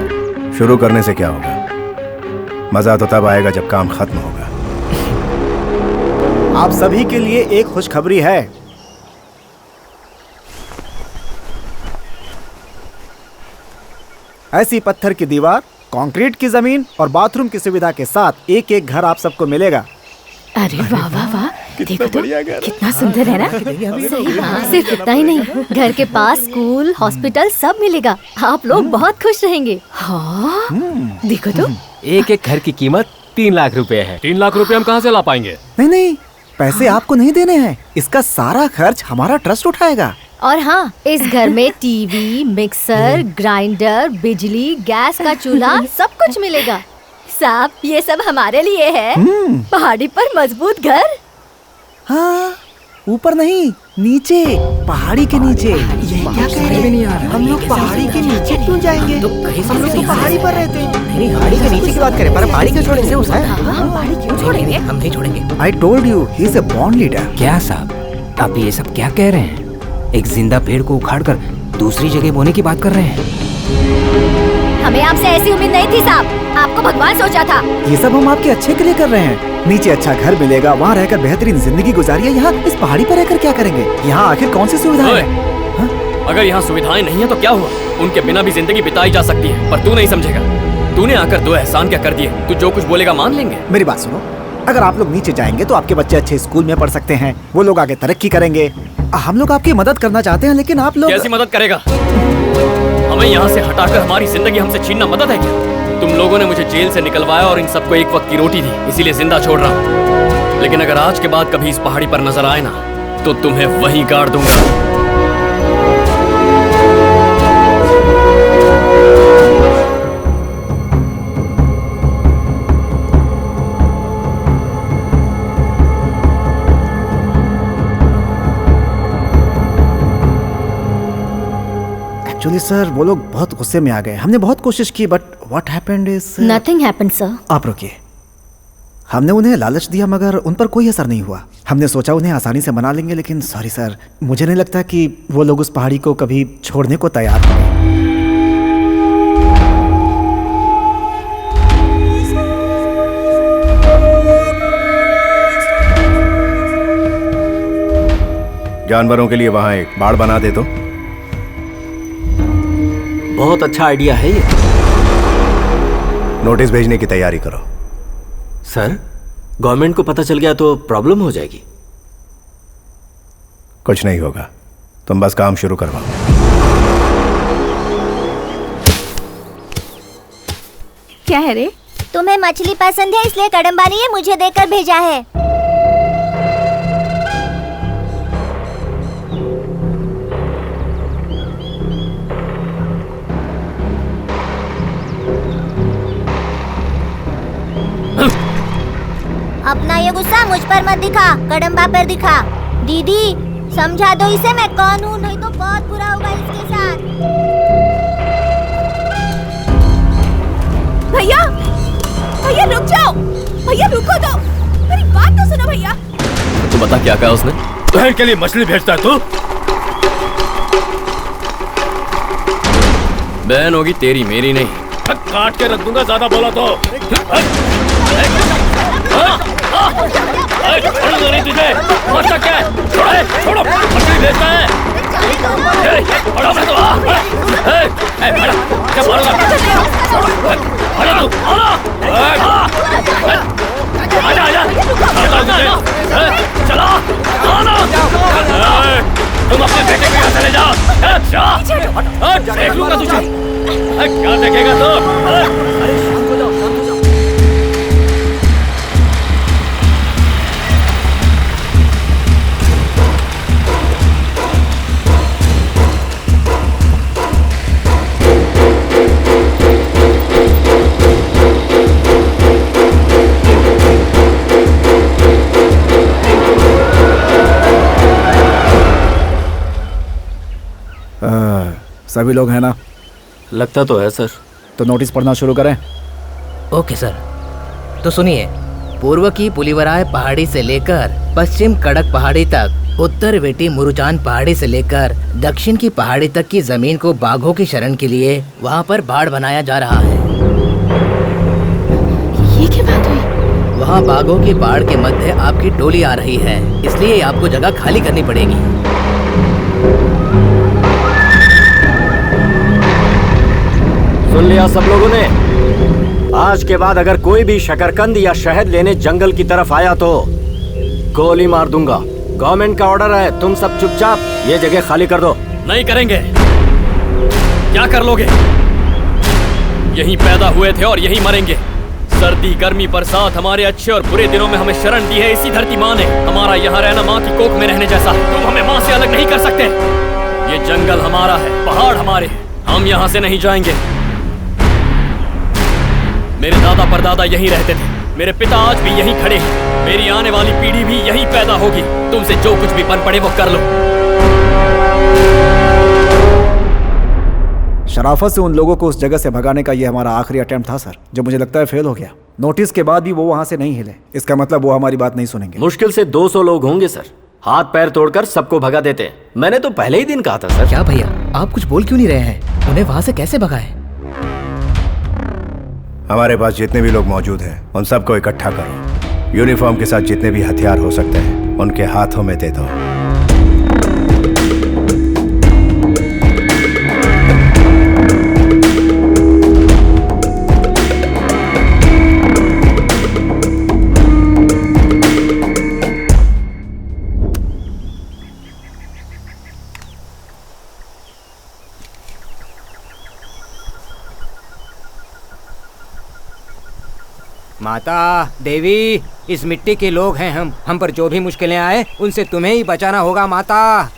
शुरू करने से क्या होगा? मजा तो तब आएगा जब काम खत्म होगा। आप सभी के लिए एक खुशखबरी है। ऐसी पत्थर की दीवार, कंक्रीट की जमीन और बाथरूम की सुविधा के साथ एक एक घर आप सबको मिलेगा। अरे वाह वाह वाह, देखो तो कितना सुंदर है ना। सही बात, सिर्फ इतना ही नहीं, घर के पास स्कूल, हॉस्पिटल सब मिलेगा। आप लोग बहुत खुश रहेंगे। हाँ देखो तो, एक एक घर की कीमत 3 लाख रुपए है। 3 लाख रुपए हम कहाँ से ला पाएंगे? नहीं नहीं, पैसे आपको नहीं देने हैं, इसका सारा खर्च हमारा ट्रस्ट उठाएगा। और हाँ, इस घर में टीवी, मिक्सर, ग्राइंडर, बिजली, गैस का चूल्हा सब कुछ मिलेगा। साहब, ये सब हमारे लिए है। पहाड़ी पर मजबूत घर। हाँ, ऊपर नहीं, नीचे, पहाड़ी के नीचे। ये क्या कह रहे हैं? हम लोग पहाड़ी के नीचे क्यों जाएंगे? हम लोग तो पहाड़ी पर रहते हैं। नहीं, पहाड़ी के नीचे की बात करें, पर पहाड़ी क्यों छोड़ेंगे उसे? हम पहाड़ी क्यों छोड़ेंगे? हम नहीं छोड़ेंगे। I told you, he is a born leader. क्या साहब, आप ये सब क्या कह रहे हैं? एक जिंदा पेड़ को उखाड़कर दूसरी जगह बोने की बात कर रहे हैं। हमें आपसे ऐसी उम्मीद नहीं थी साहब, आपको भगवान सोचा था। ये सब हम आपके अच्छे के लिए कर रहे हैं। नीचे अच्छा घर मिलेगा, वहाँ रहकर बेहतरीन जिंदगी गुजारिए। यहाँ इस पहाड़ी पर रहकर क्या करेंगे? यहाँ आखिर कौन सी सुविधा है? अगर यहाँ सुविधाएं नहीं है तो क्या हुआ? उनके बिना भी जिंदगी बिताई जा सकती है, पर तू नहीं समझेगा। तूने आकर 2 एहसान क्या कर दिए? तू जो कुछ बोलेगा मान लेंगे। मेरी बात सुनो, अगर आप लोग नीचे जाएंगे तो आपके बच्चे अच्छे स्कूल में पढ़ सकते हैं, वो लोग आगे तरक्की करेंगे। हम लोग आपकी मदद करना चाहते हैं, लेकिन आप लोग कैसी मदद करेगा? हमें यहाँ से हटाकर हमारी जिंदगी हमसे छीनना मदद है क्या? तुम लोगों ने मुझे जेल से निकलवाया और इन सबको एक वक्त की रोटी दी, इसीलिए जिंदा छोड़ रहा हूँ। लेकिन अगर आज के बाद कभी इस पहाड़ी पर नजर आए ना, तो तुम्हें वहीं गाड़ दूंगा। एक्चुअली सर, वो लोग बहुत गुस्से में आ गए। हमने बहुत कोशिश की, but what happened is nothing happened sir. आप रुकिए। हमने उन्हें लालच दिया मगर उन पर कोई असर नहीं हुआ। हमने सोचा उन्हें आसानी से मना लेंगे, लेकिन सॉरी सर, मुझे नहीं लगता कि वो लोग उस पहाड़ी को कभी छोड़ने को तैयार होंगे। जानवरों के लिए वहां एक बाड़ बना दे तो। बहुत अच्छा आइडिया है ये। नोटिस भेजने की तैयारी करो। सर, गवर्नमेंट को पता चल गया तो प्रॉब्लम हो जाएगी। कुछ नहीं होगा, तुम बस काम शुरू करवाओ। क्या है रे? तुम्हें मछली पसंद है, इसलिए कदम्बा ने ये मुझे देकर भेजा है। अपना ये गुस्सा मुझ पर मत दिखा, कदम्बा पर दिखा। दीदी, समझा दो इसे मैं कौन हूँ, नहीं तो बहुत बुरा होगा इसके साथ। भैया, क्या कहा उसने? बहन के लिए मछली भेजता है तू? बहन होगी तेरी, मेरी नहीं। काट के रख दूंगा ज्यादा बोला तो। छोड़ो नहीं तुझे, मरता क्या है? छोड़ो, मछली भेजता है। चला, तुम अपने बेटे के यहाँ चले जाओ। देख लूंगा तुझे। क्या देखेगा तू? सभी लोग हैं ना? लगता तो है सर। तो नोटिस पढ़ना शुरू करें। Okay sir. तो सुनिए, पूर्व की पुलिवराय पहाड़ी से लेकर पश्चिम कड़क पहाड़ी तक, उत्तर वेटी मुरुचान पहाड़ी से लेकर दक्षिण की पहाड़ी तक की जमीन को बाघों की शरण के लिए वहाँ पर बाड़ बनाया जा रहा है। ये क्या बात हुई? वहाँ बाघों की बाड़ के मध्य आपकी टोली आ रही है, इसलिए आपको जगह खाली करनी पड़ेगी। सुन लिया सब लोगों ने? आज के बाद अगर कोई भी शकरकंद या शहद लेने जंगल की तरफ आया तो गोली मार दूंगा। गवर्नमेंट का ऑर्डर है, तुम सब चुपचाप ये जगह खाली कर दो। नहीं करेंगे। क्या कर लोगे? यहीं पैदा हुए थे और यहीं मरेंगे। सर्दी गर्मी बरसात हमारे अच्छे और बुरे दिनों में हमें शरण दी है इसी धरती माँ ने। हमारा यहाँ रहना माँ की कोख में रहने जैसा है। तुम हमें माँ से अलग नहीं कर सकते। ये जंगल हमारा है, पहाड़ हमारे हैं, हम यहाँ से नहीं जाएंगे। मेरे दादा परदादा यहीं रहते थे, मेरे पिता आज भी यहीं खड़े हैं, मेरी आने वाली पीढ़ी भी यहीं पैदा होगी। तुमसे जो कुछ भी बन पड़े वो कर लो। शराफत से उन लोगों को उस जगह से भगाने का ये हमारा आखिरी अटेम्प्ट था सर, जो मुझे लगता है फेल हो गया। नोटिस के बाद भी वो वहां से नहीं हिले, इसका मतलब वो हमारी बात नहीं सुनेंगे। मुश्किल से 200 लोग होंगे सर। हाथ पैर तोड़कर सबको भगा देते। मैंने तो पहले ही दिन कहा था सर। क्या भैया, आप कुछ बोल क्यों नहीं रहे हैं? उन्हें वहां से कैसे भगाए? हमारे पास जितने भी लोग मौजूद हैं उन सबको इकट्ठा करो। यूनिफॉर्म के साथ जितने भी हथियार हो सकते हैं उनके हाथों में दे दो। माता देवी, इस मिट्टी के लोग हैं हम पर जो भी मुश्किलें आए उनसे तुम्हें ही बचाना होगा माता।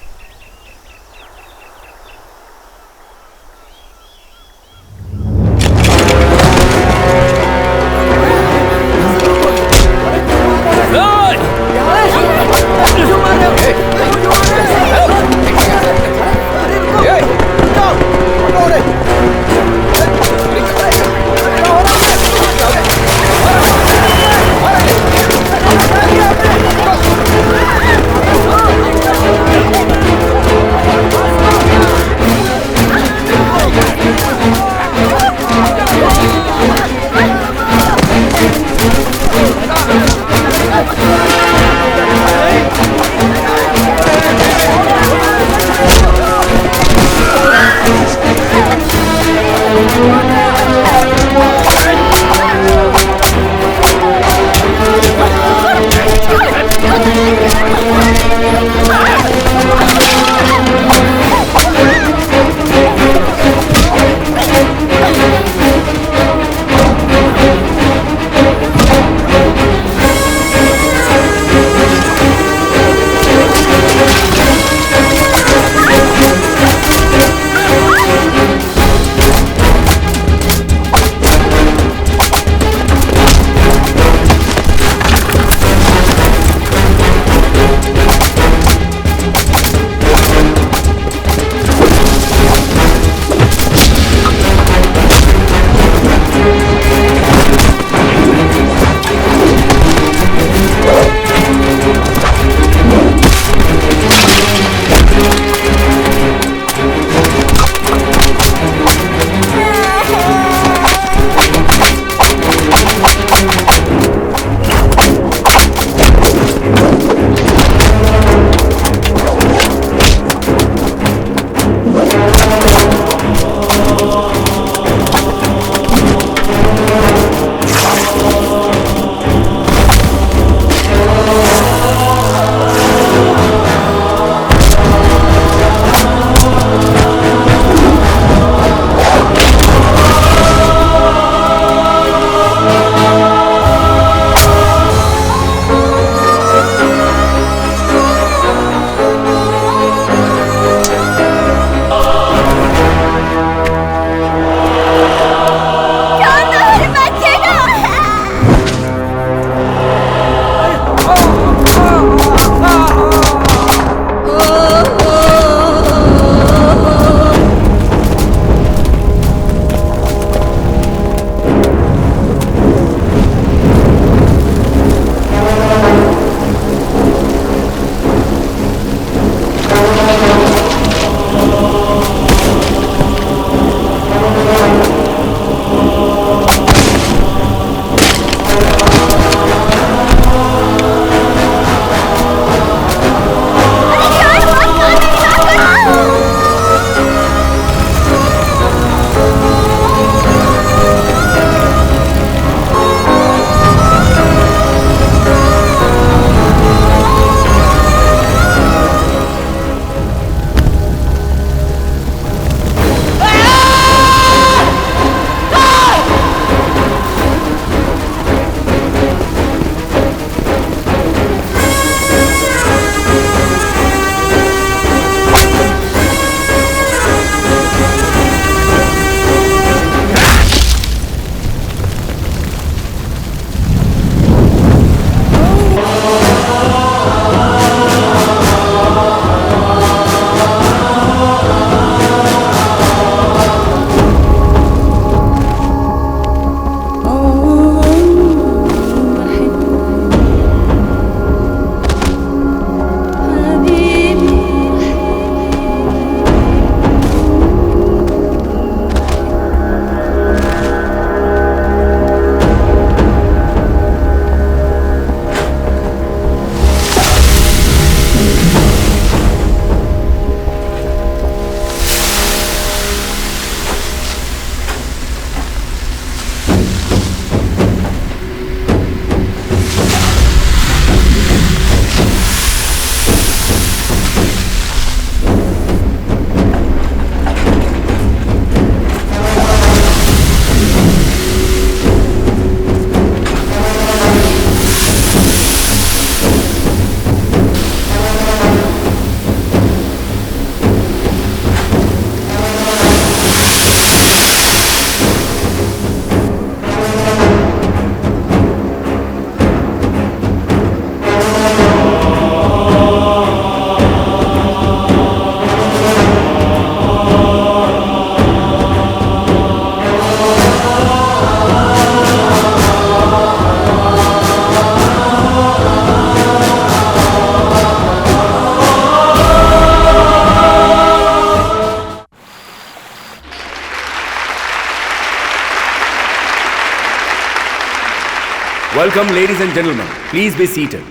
Welcome, ladies and gentlemen. Please be seated.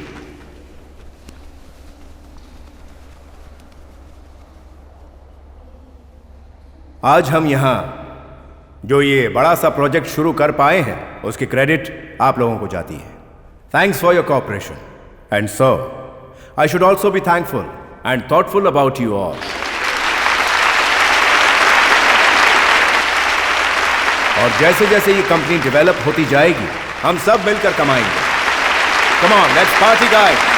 आज हम यहाँ जो ये बड़ा सा प्रोजेक्ट शुरू कर पाए हैं उसकी क्रेडिट आप लोगों को जाती है. Thanks for your cooperation. And so, I should also be thankful and thoughtful about you all. और जैसे जैसे ये कंपनी डेवलप होती जाएगी हम सब मिलकर कमाएंगे. Come on, let's party, guys.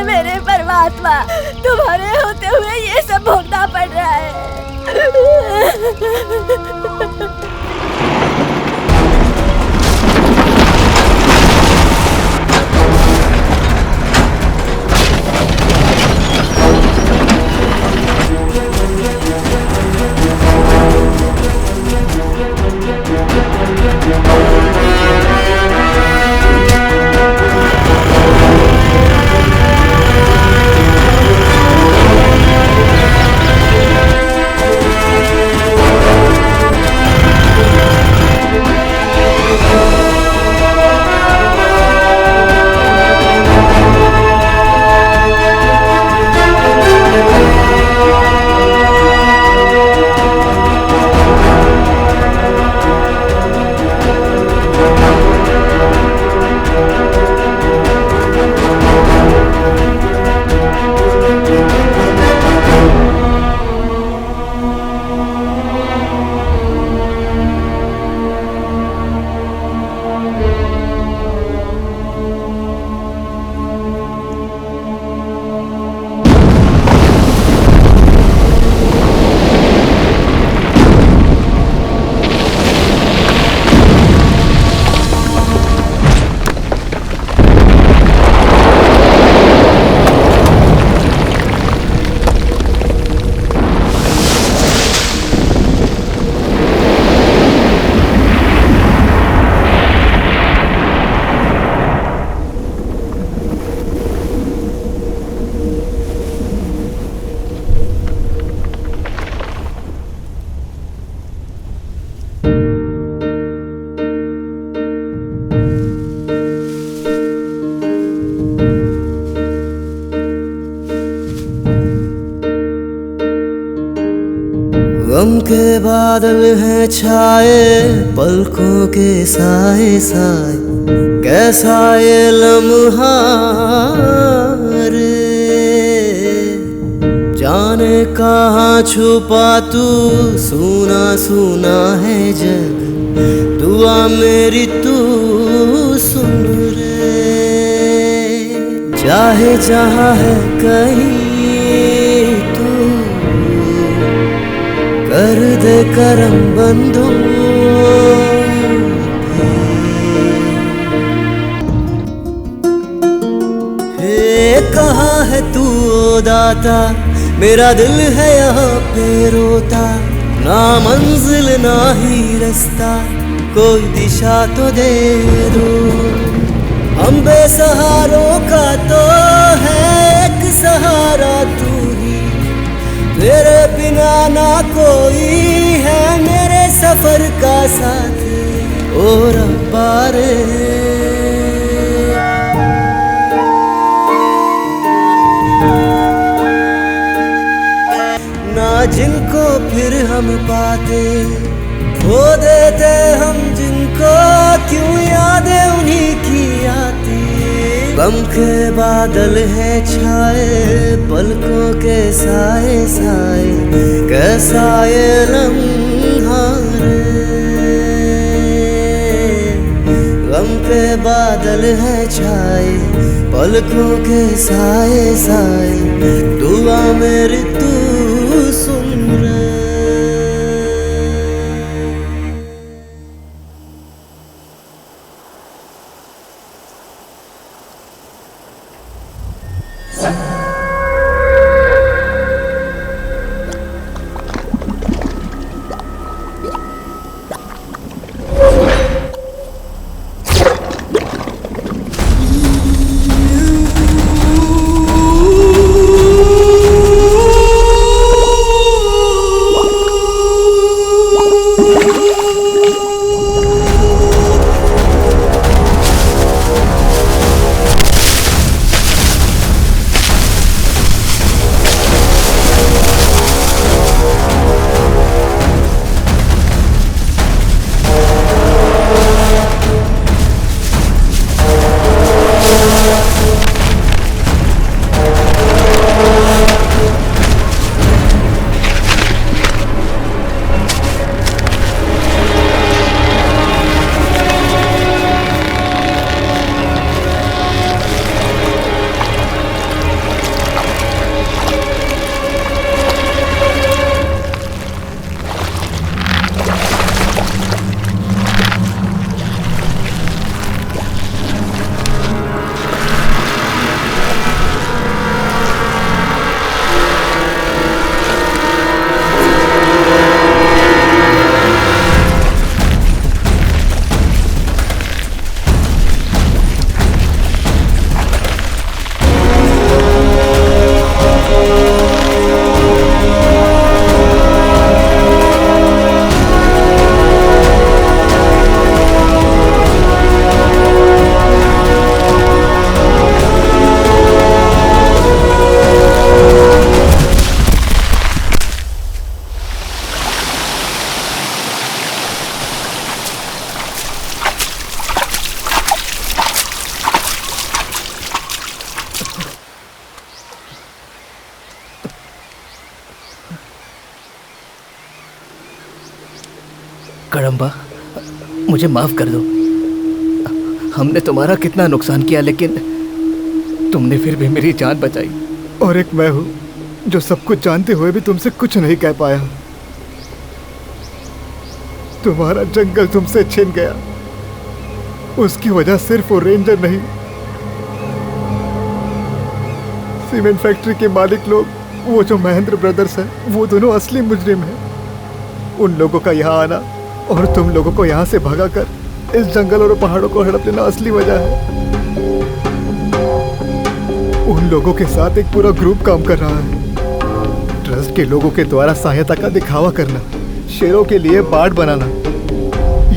मेरे परमात्मा, तुम्हारे होते हुए ये सब भोगना पड़ रहा है। बादल हैं छाए पलकों के साए साए, कैसा ये लम्हा रे, जाने कहाँ छुपा तू, सुना सुना है जग, दुआ मेरी तू सुन रे। चाहे जहाँ है कहीं तू, कर दे करम बंदो। हे कहाँ है तू ओ दाता, मेरा दिल है यहाँ पे रोता, ना मंजिल ना ही रास्ता, कोई दिशा तो दे दो। हम बेसहारों का तो है एक सहारा तू ही, तेरे बिना ना कोई है मेरे सफर का साथ, ओ रब्बा रे। ना जिनको फिर हम पाते, खो देते हम जिनको, क्यों यादें उन्हीं की आती। गम के बादल हैं छाए पलकों के साए साए, कैसा ये लम्हा रे। गम के बादल हैं छाए पलकों के साए साए, दुआ मेरी तू सुन रे। कड़म्बा, मुझे माफ कर दो। हमने तुम्हारा कितना नुकसान किया, लेकिन तुमने फिर भी मेरी जान बचाई। और एक मैं हूँ जो सब कुछ जानते हुए भी तुमसे कुछ नहीं कह पाया। तुम्हारा जंगल तुमसे छिन गया, उसकी वजह सिर्फ वो रेंजर नहीं, सीमेंट फैक्ट्री के मालिक लोग, वो जो महेंद्र ब्रदर्स हैं, वो दोनों असली मुजरिम हैं। उन लोगों का यहाँ आना और तुम लोगों को यहाँ से भगाकर इस जंगल और पहाड़ों को हड़प लेना असली वजह है। उन लोगों के साथ एक पूरा ग्रुप काम कर रहा है। ट्रस्ट के लोगों के द्वारा सहायता का दिखावा करना, शेरों के लिए बाड़ बनाना,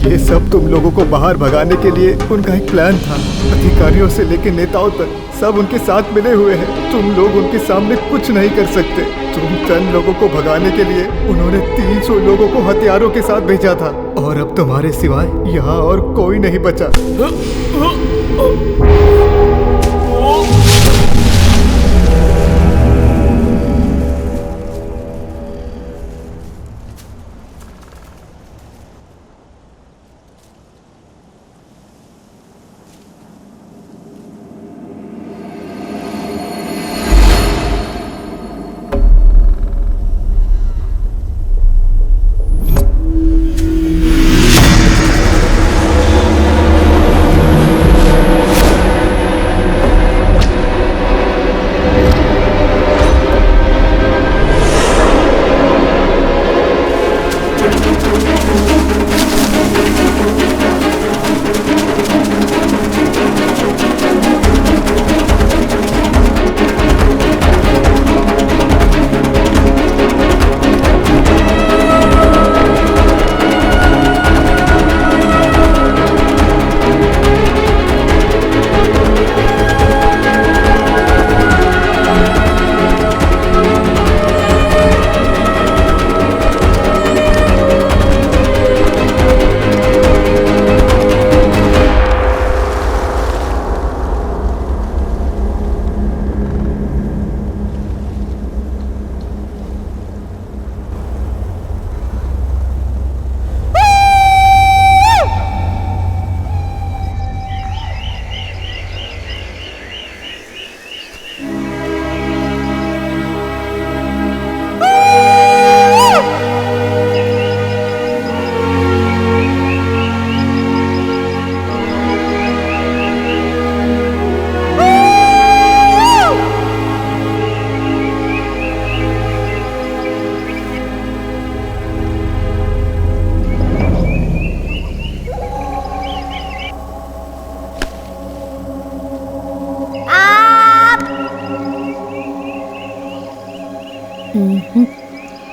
ये सब तुम लोगों को बाहर भगाने के लिए उनका एक प्लान था। अधिकारियों से लेकर नेताओं तक सब उनके साथ मिले हुए हैं। तुम लोग उनके सामने कुछ नहीं कर सकते। तुम चंद लोगों को भगाने के लिए उन्होंने 300 लोगों को हथियारों के साथ भेजा था, और अब तुम्हारे सिवाय यहाँ और कोई नहीं बचा।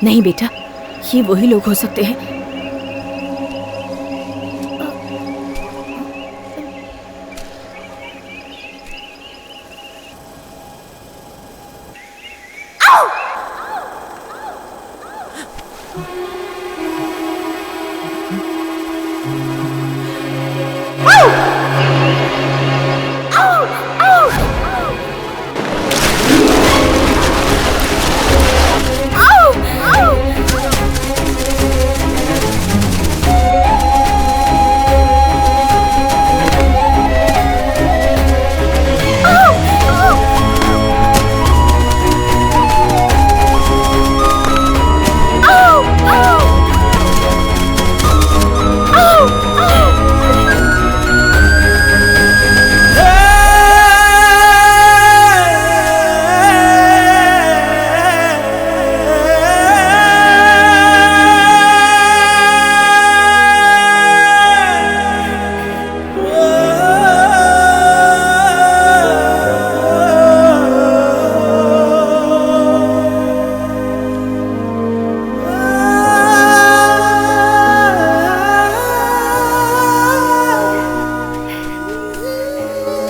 नहीं बेटा, ये वही लोग हो सकते हैं।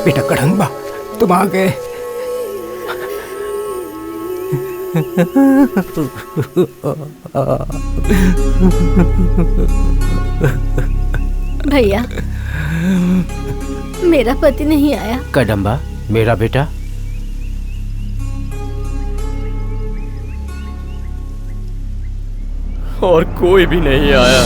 बेटा कड़ंबा, तुम आ गए। भैया, मेरा पति नहीं आया। कदम्बा, मेरा बेटा। और कोई भी नहीं आया।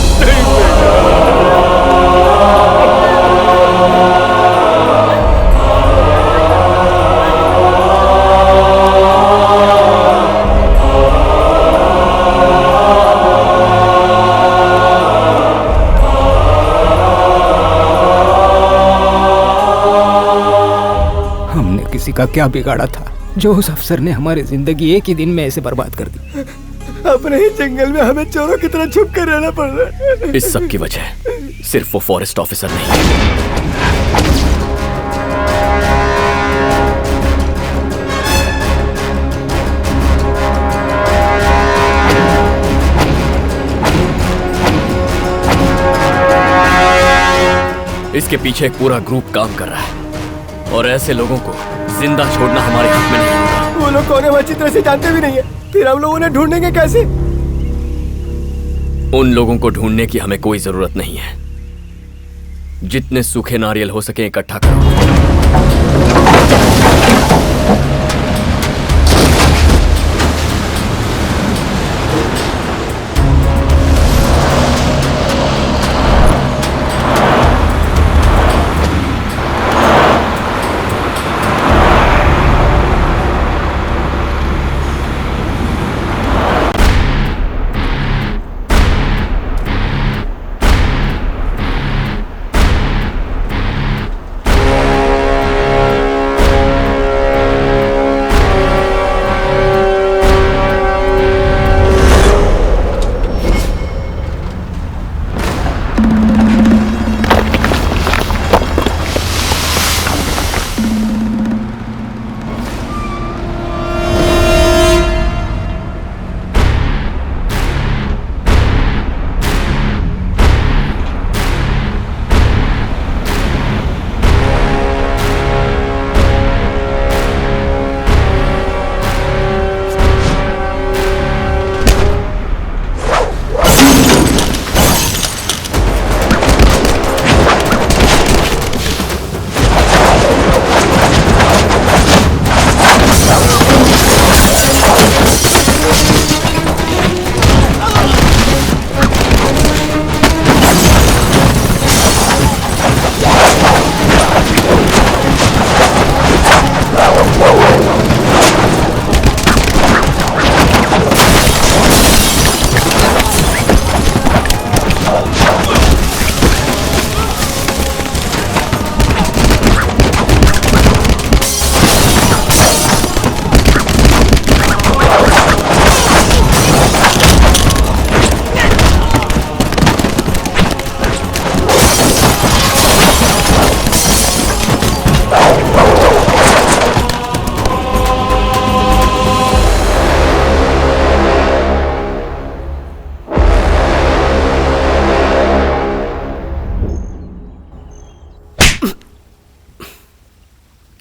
हमने किसी का क्या बिगाड़ा था जो उस अफसर ने हमारी जिंदगी एक ही दिन में ऐसे बर्बाद कर दी। अपने ही जंगल में हमें चोरों की तरह छुप कर रहना पड़ रहा है। इस सब की वजह सिर्फ वो फॉरेस्ट ऑफिसर नहीं। इसके पीछे एक पूरा ग्रुप काम कर रहा है और ऐसे लोगों को जिंदा छोड़ना हमारे हाथ में नहीं होगा। वो लोग कौन है अच्छी तरह से जानते भी नहीं है, फिर हम लोग उन्हें ढूंढेंगे कैसे? उन लोगों को ढूंढने की हमें कोई जरूरत नहीं है। जितने सूखे नारियल हो सके इकट्ठा करो।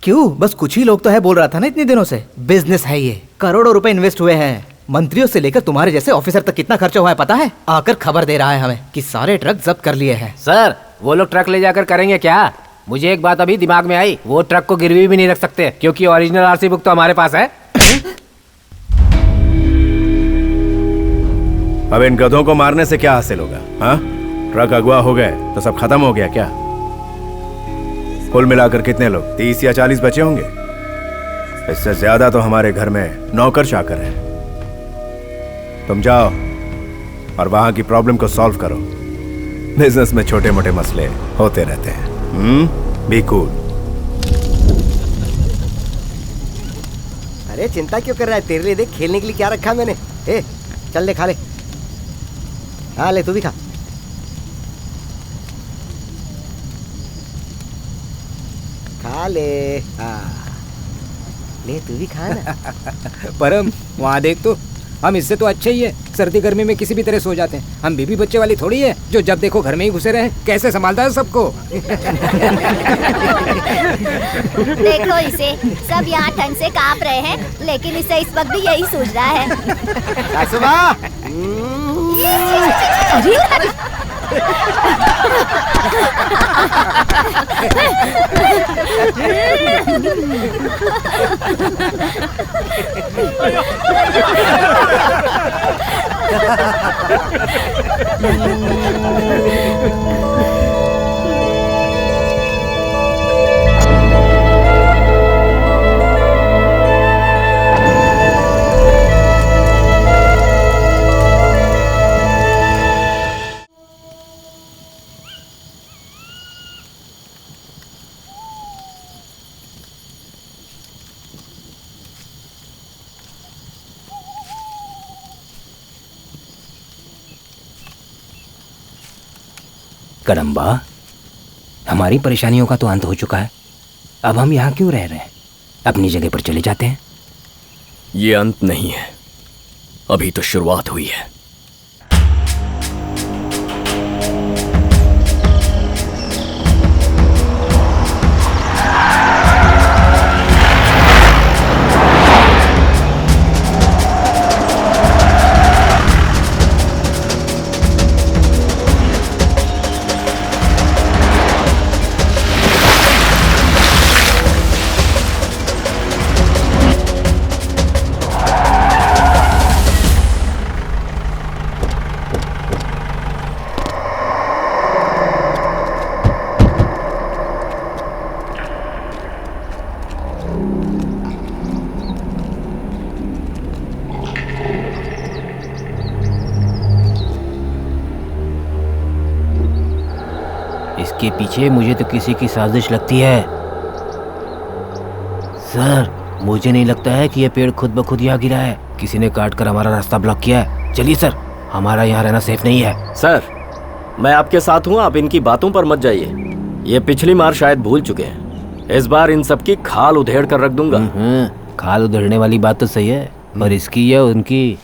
क्यों? बस कुछ ही लोग तो है बोल रहा था ना इतने दिनों से। बिजनेस है ये, करोड़ों रुपए इन्वेस्ट हुए हैं। मंत्रियों से लेकर तुम्हारे जैसे ऑफिसर तक कितना खर्चा हुआ है पता है? आकर खबर दे रहा है हमें कि सारे ट्रक जब्त कर लिए हैं। सर वो लोग ट्रक ले जाकर करेंगे क्या? मुझे एक बात अभी दिमाग में आई, वो ट्रक को गिरवी भी नहीं रख सकते क्योंकि ओरिजिनल आरसी बुक तो हमारे पास है। अब इन गधों को मारने से क्या हासिल होगा? हाँ, ट्रक अगवा हो गए तो सब खत्म हो गया क्या? कुल मिलाकर कितने लोग 30 या 40 बचे होंगे। इससे ज्यादा तो हमारे घर में नौकर चाकर हैं। तुम जाओ और वहां की प्रॉब्लम को सॉल्व करो। बिजनेस में छोटे मोटे मसले होते रहते हैं। Be cool. अरे चिंता क्यों कर रहा है? तेरे लिए देख खेलने के लिए क्या रखा मैंने। ए चल ले, खा ले। हाँ ले, तू भी खा। खा ले। ले तू भी खा ना। परम वहाँ देख तो, हम इससे तो अच्छे ही है। सर्दी गर्मी में किसी भी तरह सो जाते हैं। हम बीबी बच्चे वाली थोड़ी है जो जब देखो घर में ही घुसे रहे। कैसे संभालता है सबको। देखो इसे, सब यहाँ ठंड से कांप रहे हैं, लेकिन इसे इस वक्त भी यही सूझ रहा है। कदम्बा, हमारी परेशानियों का तो अंत हो चुका है। अब हम यहाँ क्यों रह रहे हैं? अपनी जगह पर चले जाते हैं। ये अंत नहीं है, अभी तो शुरुआत हुई है। इसके पीछे मुझे तो किसी की साजिश लगती है। सर, मुझे नहीं लगता है कि ये पेड़ खुद ब खुद यहाँ गिरा है। किसी ने काट कर हमारा रास्ता ब्लॉक किया है। चलिए सर, हमारा यहाँ रहना सेफ नहीं है। सर, मैं आपके साथ हूँ, आप इनकी बातों पर मत जाइए। ये पिछली बार शायद भूल चुके हैं। इस बार इन सबकी खाल उधेड़ कर रख दूंगा। खाल उधेड़ने वाली बात तो सही है, पर इसकी या उनकी।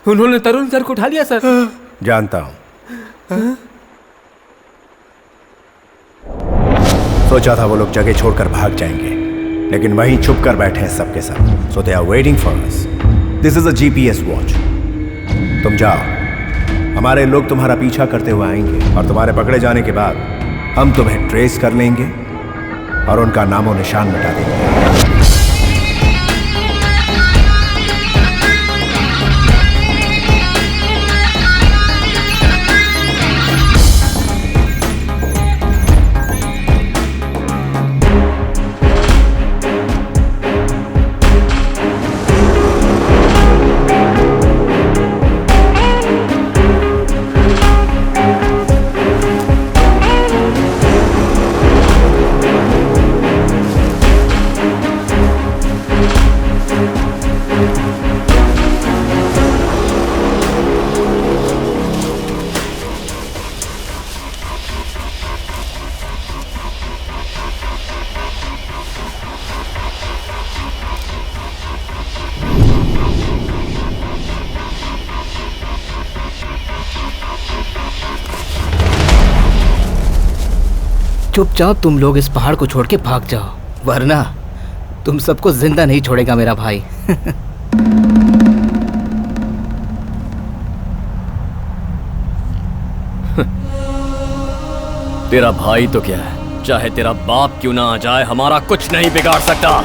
उन्होंने तरुण सर को उठा लिया सर। जानता हूं। सोचा था वो लोग जगह छोड़कर भाग जाएंगे, लेकिन वहीं छुप कर बैठे हैं सबके सब। So they are waiting for us. This is a GPS watch. तुम जाओ, हमारे लोग तुम्हारा पीछा करते हुए आएंगे और तुम्हारे पकड़े जाने के बाद हम तुम्हें ट्रेस कर लेंगे और उनका नामो निशान मिटा देंगे। चुपचाप तुम लोग इस पहाड़ को छोड़ के भाग जाओ, वरना तुम सबको जिंदा नहीं छोड़ेगा मेरा भाई। तेरा भाई तो क्या है, चाहे तेरा बाप क्यों ना आ जाए, हमारा कुछ नहीं बिगाड़ सकता।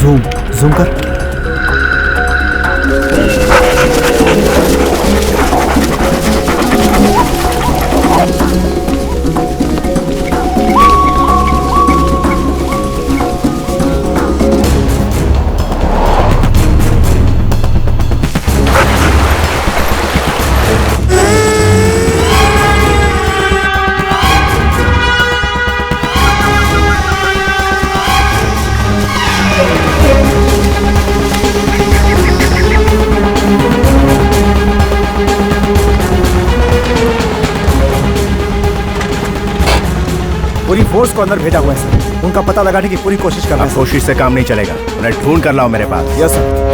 जूम कर। पूरी फोर्स को अंदर भेजा हुआ है सर। उनका पता लगाने की पूरी कोशिश कर रहे हैं। कोशिश से काम नहीं चलेगा, उन्हें ढूंढ कर लाओ मेरे पास। Yes sir.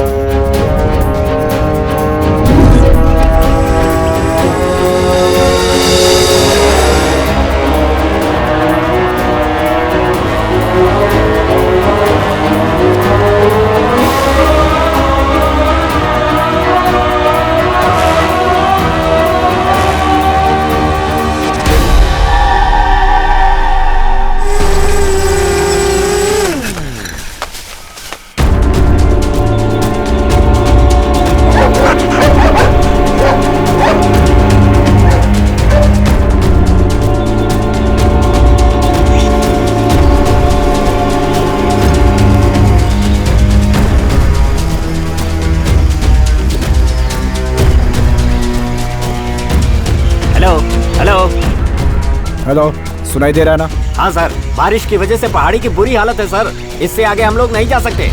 हेलो, सुनाई दे रहा है ना? हाँ सर, बारिश की वजह से पहाड़ी की बुरी हालत है सर। इससे आगे हम लोग नहीं जा सकते।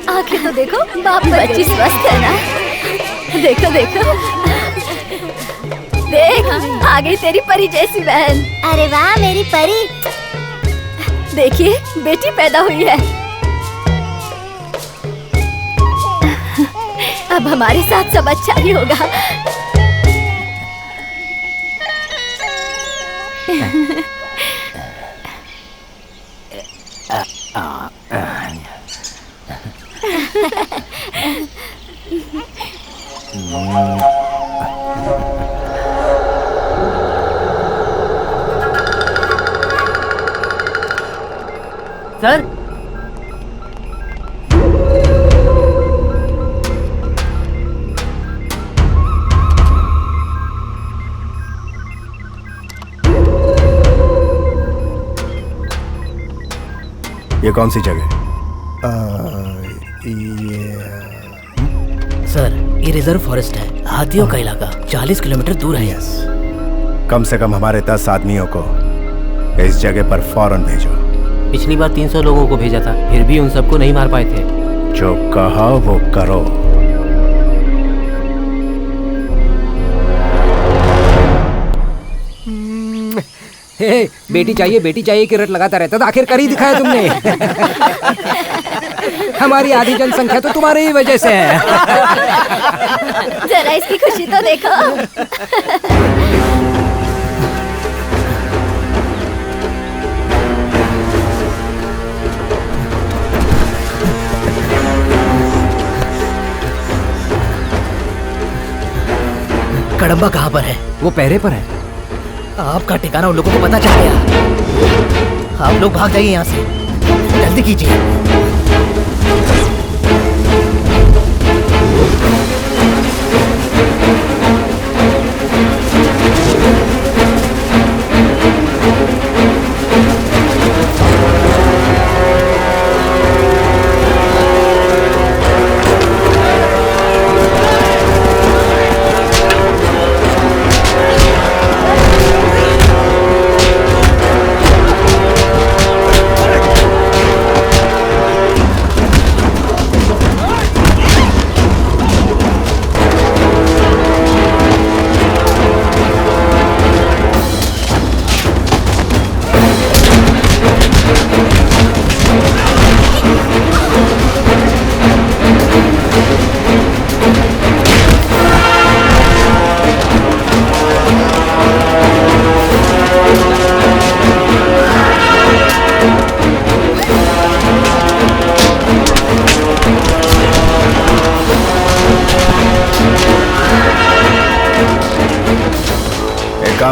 आंखें तो देखो, बाप बच्ची स्वस्थ है ना? देखो देखो, देख आ गई तेरी परी जैसी बहन। अरे वाह मेरी परी। देखिए बेटी पैदा हुई है। अब हमारे साथ सब अच्छा ही होगा। सर, ये कौन सी जगह? सर ये रिजर्व फॉरेस्ट है, हाथियों का इलाका 40 किलोमीटर दूर है। यस, कम से कम हमारे 10 आदमियों को इस जगह पर फौरन भेजो। पिछली बार 300 लोगों को भेजा था, फिर भी उन सबको नहीं मार पाए थे। जो कहा वो करो। हे, बेटी चाहिए कि रट लगाता रहता था, आखिर कर ही दिखाया तुमने। हमारी आधी जनसंख्या तो तुम्हारी ही वजह से है। जरा इसकी खुशी तो देखो। कड़म्बा कहाँ पर है? वो पहरे पर है। आपका ठिकाना उन लोगों को पता चल गया। आप लोग भाग जाइए यहाँ से, जल्दी कीजिए।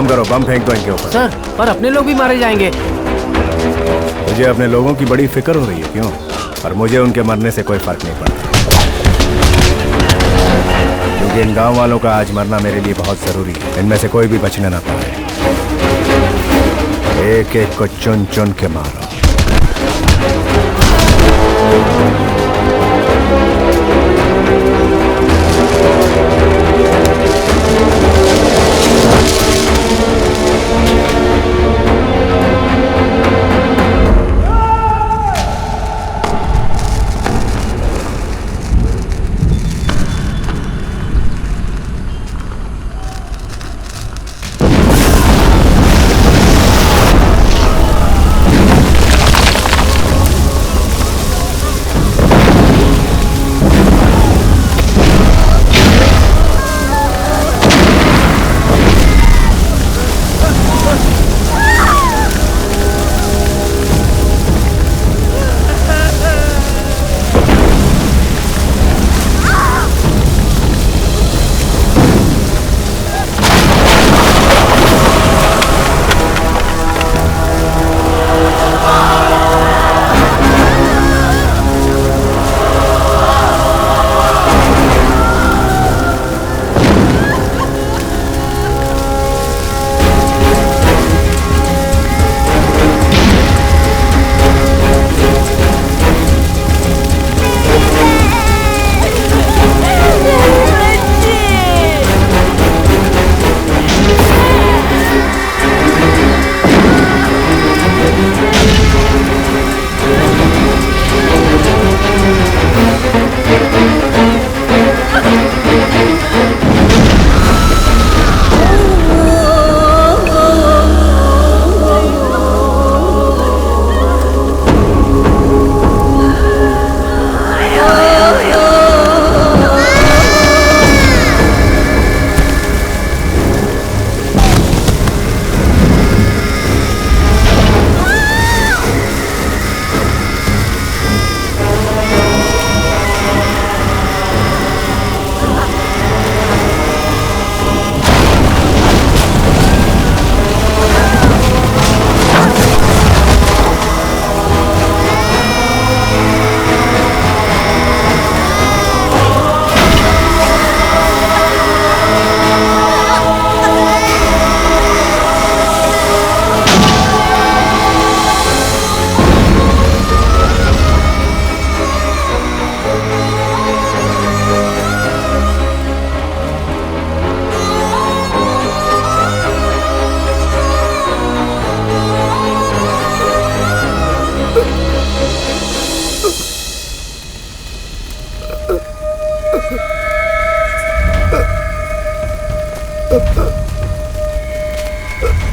काम करो, बम फेंक दो इनके ऊपर। सर, पर अपने लोग भी मारे जाएंगे। मुझे अपने लोगों की बड़ी फिक्र हो रही है, क्यों? और मुझे उनके मरने से कोई फर्क नहीं पड़ता, क्योंकि इन गांव वालों का आज मरना मेरे लिए बहुत जरूरी है। इनमें से कोई भी बचने ना पाए। एक एक को चुन चुन के मारो।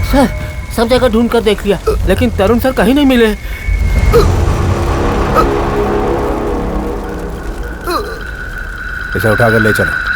सर, सब जगह ढूंढ कर देख लिया, लेकिन तरुण सर कहीं नहीं मिले। इसे उठाकर ले चलो।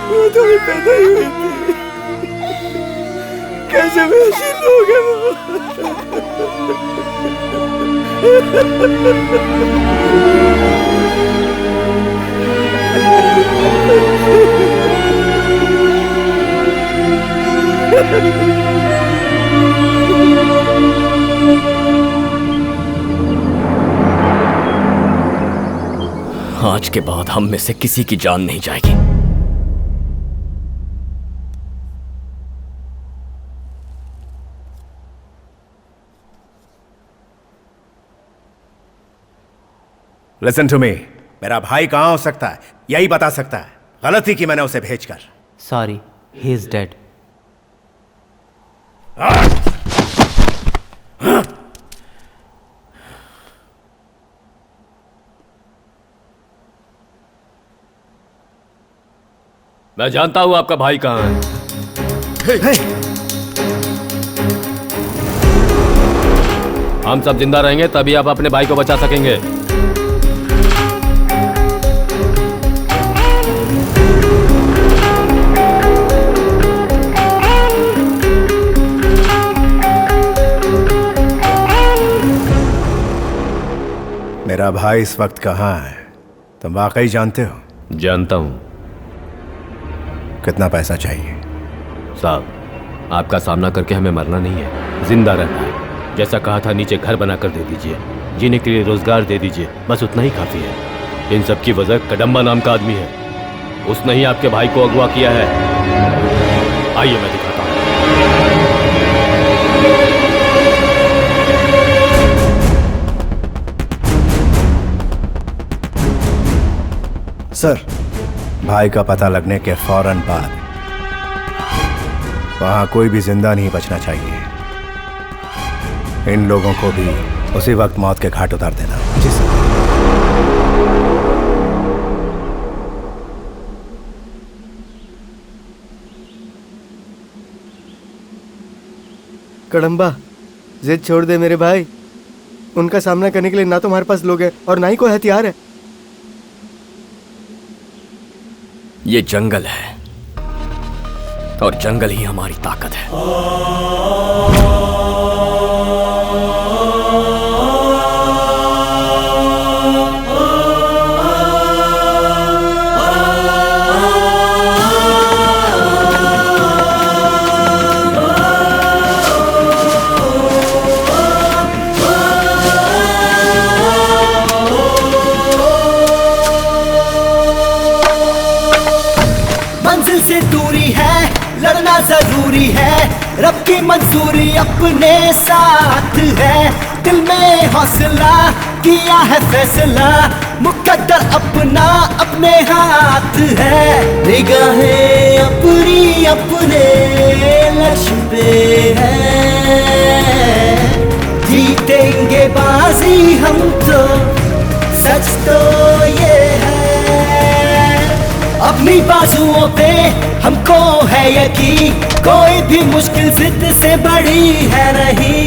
वो तो भी पैदा ही हुई थी, कैसे वैसे लोग हैं आज के बाद हम में से किसी की जान नहीं जाएगी। Listen to me, मेरा भाई कहाँ हो सकता है यही बता सकता है। गलती की मैंने उसे भेजकर। Sorry, He is dead. मैं जानता हूं आपका भाई कहां है। हम सब जिंदा रहेंगे तभी आप अपने भाई को बचा सकेंगे। मेरा भाई इस वक्त कहाँ है तुम वाकई जानते हो? जानता हूं। कितना पैसा चाहिए? साहब, आपका सामना करके हमें मरना नहीं है, जिंदा रहना है। जैसा कहा था, नीचे घर बनाकर दे दीजिए, जीने के लिए रोजगार दे दीजिए, बस उतना ही काफी है। इन सब की वजह कदम्बा नाम का आदमी है। उसने ही आपके भाई को अगवा किया है। आइए मैं दिखाता हूं। सर, भाई का पता लगने के फौरन बाद वहां कोई भी जिंदा नहीं बचना चाहिए। इन लोगों को भी उसी वक्त मौत के घाट उतार देना। जी सर। कड़म्बा, जिद छोड़ दे मेरे भाई। उनका सामना करने के लिए ना तो हमारे पास लोग हैं और ना ही कोई हथियार है। ये जंगल है और जंगल ही हमारी ताकत है। जरूरी है, रब की मंजूरी अपने साथ है। दिल में हौसला किया है फैसला, मुकद्दर अपना अपने हाथ है। निगाहें अपनी अपने लक्ष्य पे है, जीतेंगे बाजी हम तो, सच तो ये है। अपनी बाजुओं पे हमको है यकीन, कोई भी मुश्किल जिद से बड़ी है नहीं।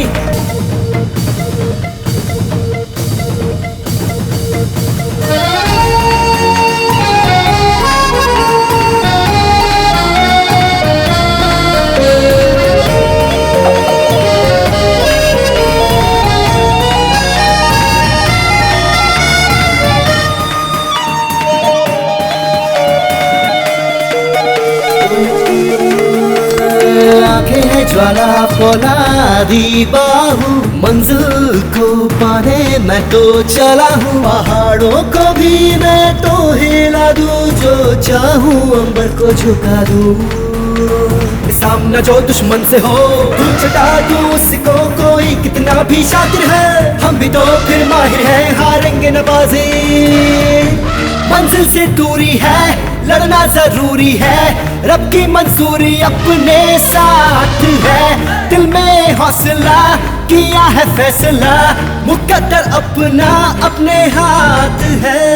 ज्वाला फौलादी बाहू, मंजिल को पाने मैं तो चला हूँ। पहाड़ों को भी मैं तो हिला दूँ, जो चाहूँ अंबर को झुका दूँ। सामना जो दुश्मन से हो दूर चटा दूँ, उसको कोई कितना भी शातिर है, हम भी तो फिर माहिर हैं, हारेंगे न बाजी। मंजिल से दूरी है, लड़ना जरूरी है, रब की मंजूरी अपने साथ है। दिल में हौसला किया है फैसला, मुकद्दर अपना अपने हाथ है।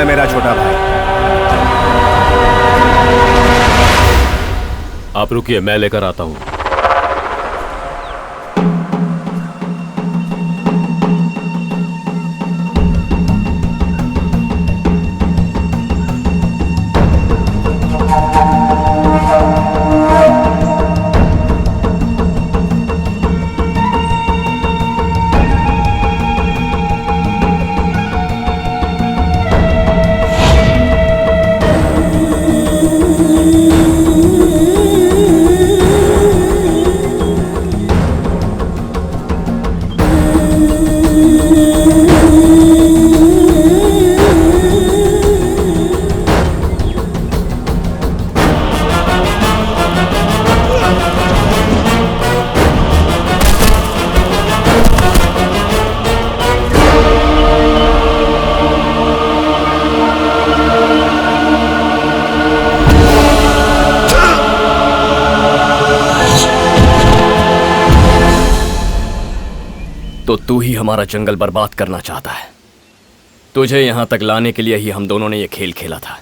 मेरा छोटा भाई। आप रुकिए, मैं लेकर आता हूं। तू ही हमारा जंगल बर्बाद करना चाहता है। तुझे यहां तक लाने के लिए ही हम दोनों ने ये खेल खेला था।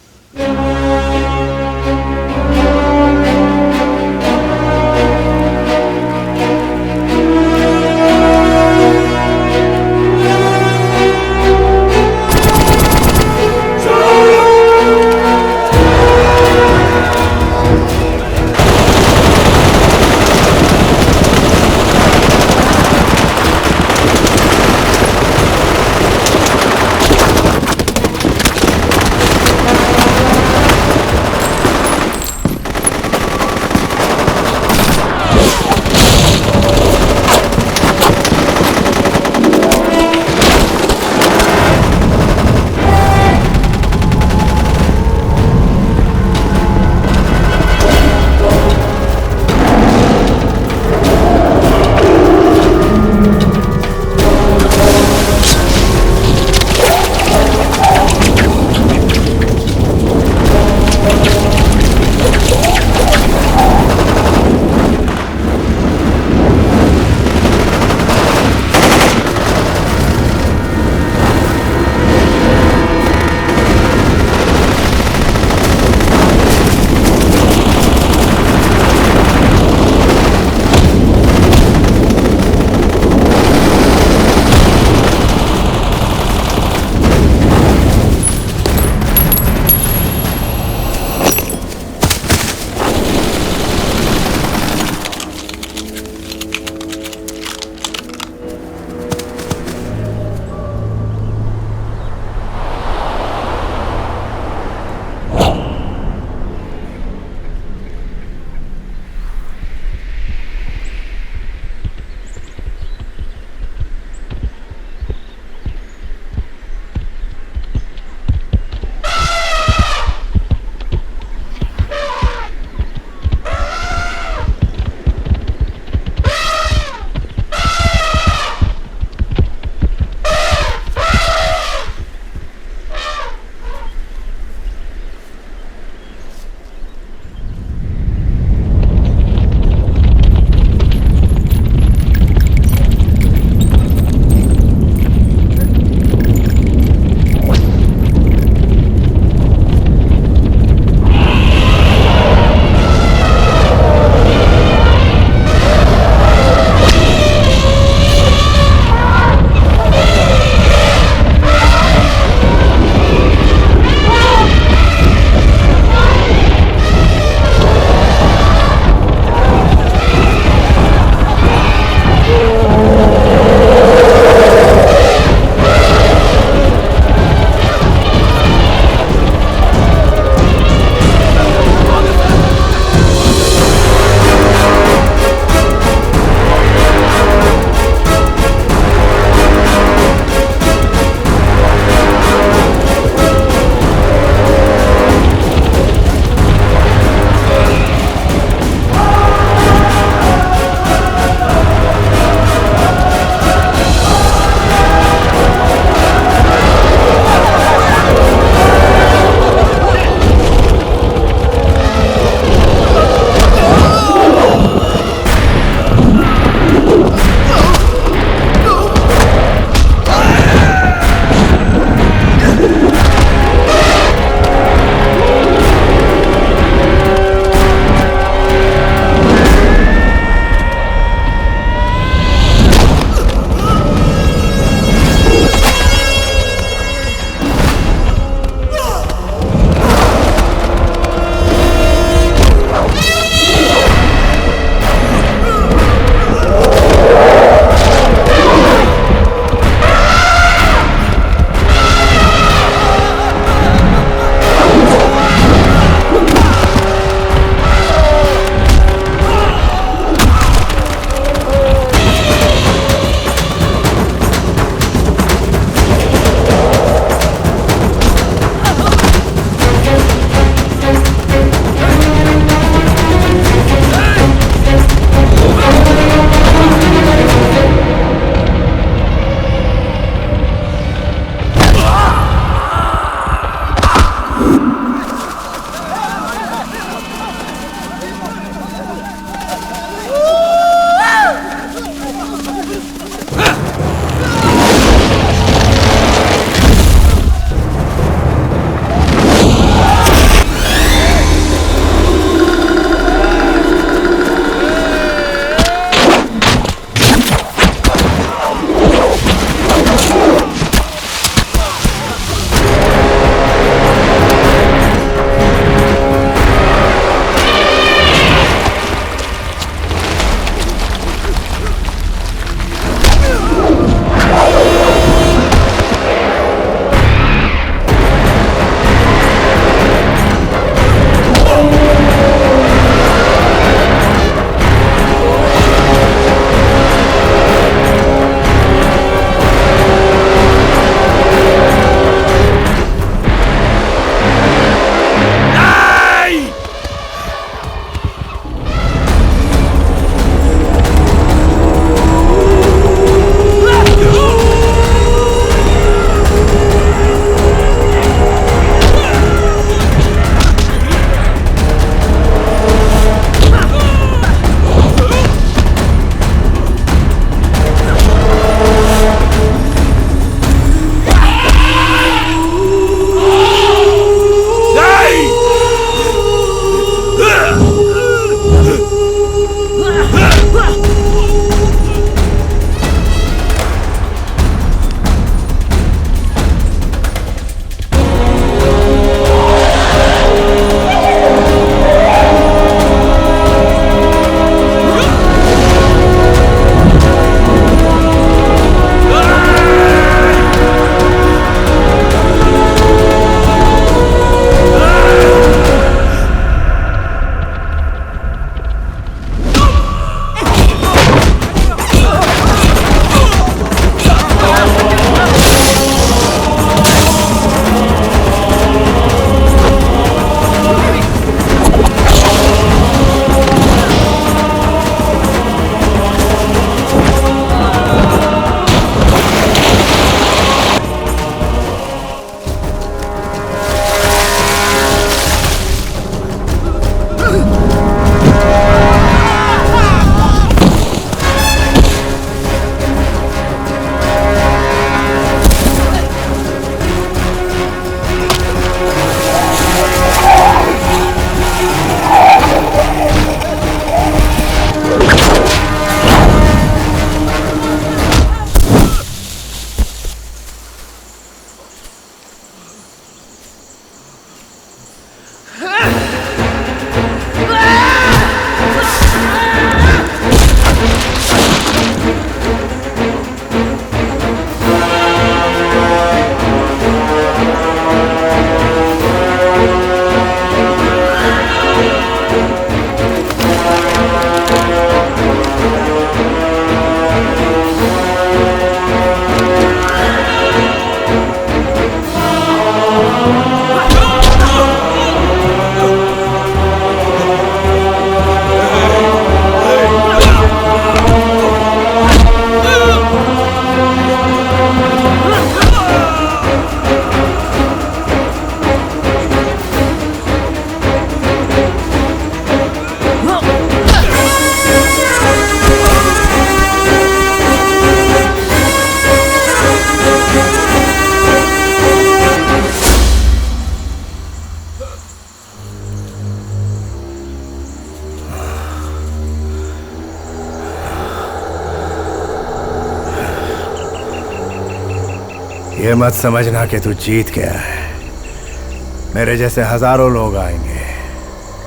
ये मत समझना कि तू जीत गया है। मेरे जैसे हजारों लोग आएंगे।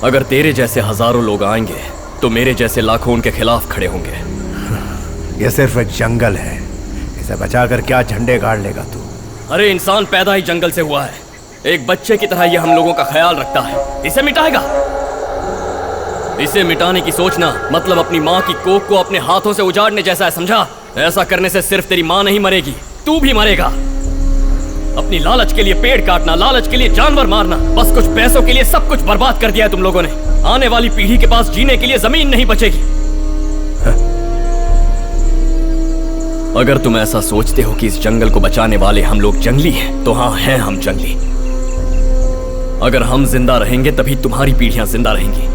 अगर तेरे जैसे हजारों लोग आएंगे तो मेरे जैसे लाखों उनके खिलाफ खड़े होंगे। ये सिर्फ एक जंगल है, इसे बचाकर क्या झंडे गाड़ लेगा तू? अरे इंसान पैदा ही जंगल से हुआ है, एक बच्चे की तरह ये हम लोगों का ख्याल रखता है। इसे मिटाएगा? इसे मिटाने की सोचना मतलब अपनी माँ की कोख को अपने हाथों से उजाड़ने जैसा है, समझा? ऐसा करने से सिर्फ तेरी माँ नहीं मरेगी, तू भी मरेगा। अपनी लालच के लिए पेड़ काटना, लालच के लिए जानवर मारना, बस कुछ पैसों के लिए सब कुछ बर्बाद कर दिया है तुम लोगों ने। आने वाली पीढ़ी के पास जीने के लिए जमीन नहीं बचेगी। अगर तुम ऐसा सोचते हो कि इस जंगल को बचाने वाले हम लोग जंगली हैं, तो हाँ, हैं हम जंगली। अगर हम जिंदा रहेंगे तभी तुम्हारी पीढ़ियां जिंदा रहेंगी।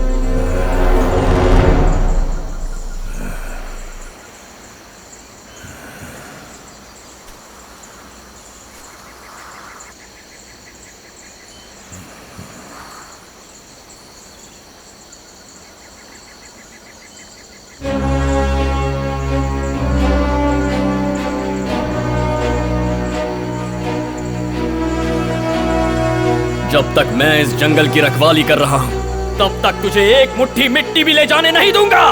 जब तक मैं इस जंगल की रखवाली कर रहा हूं, तब तक तुझे एक मुट्ठी मिट्टी भी ले जाने नहीं दूंगा।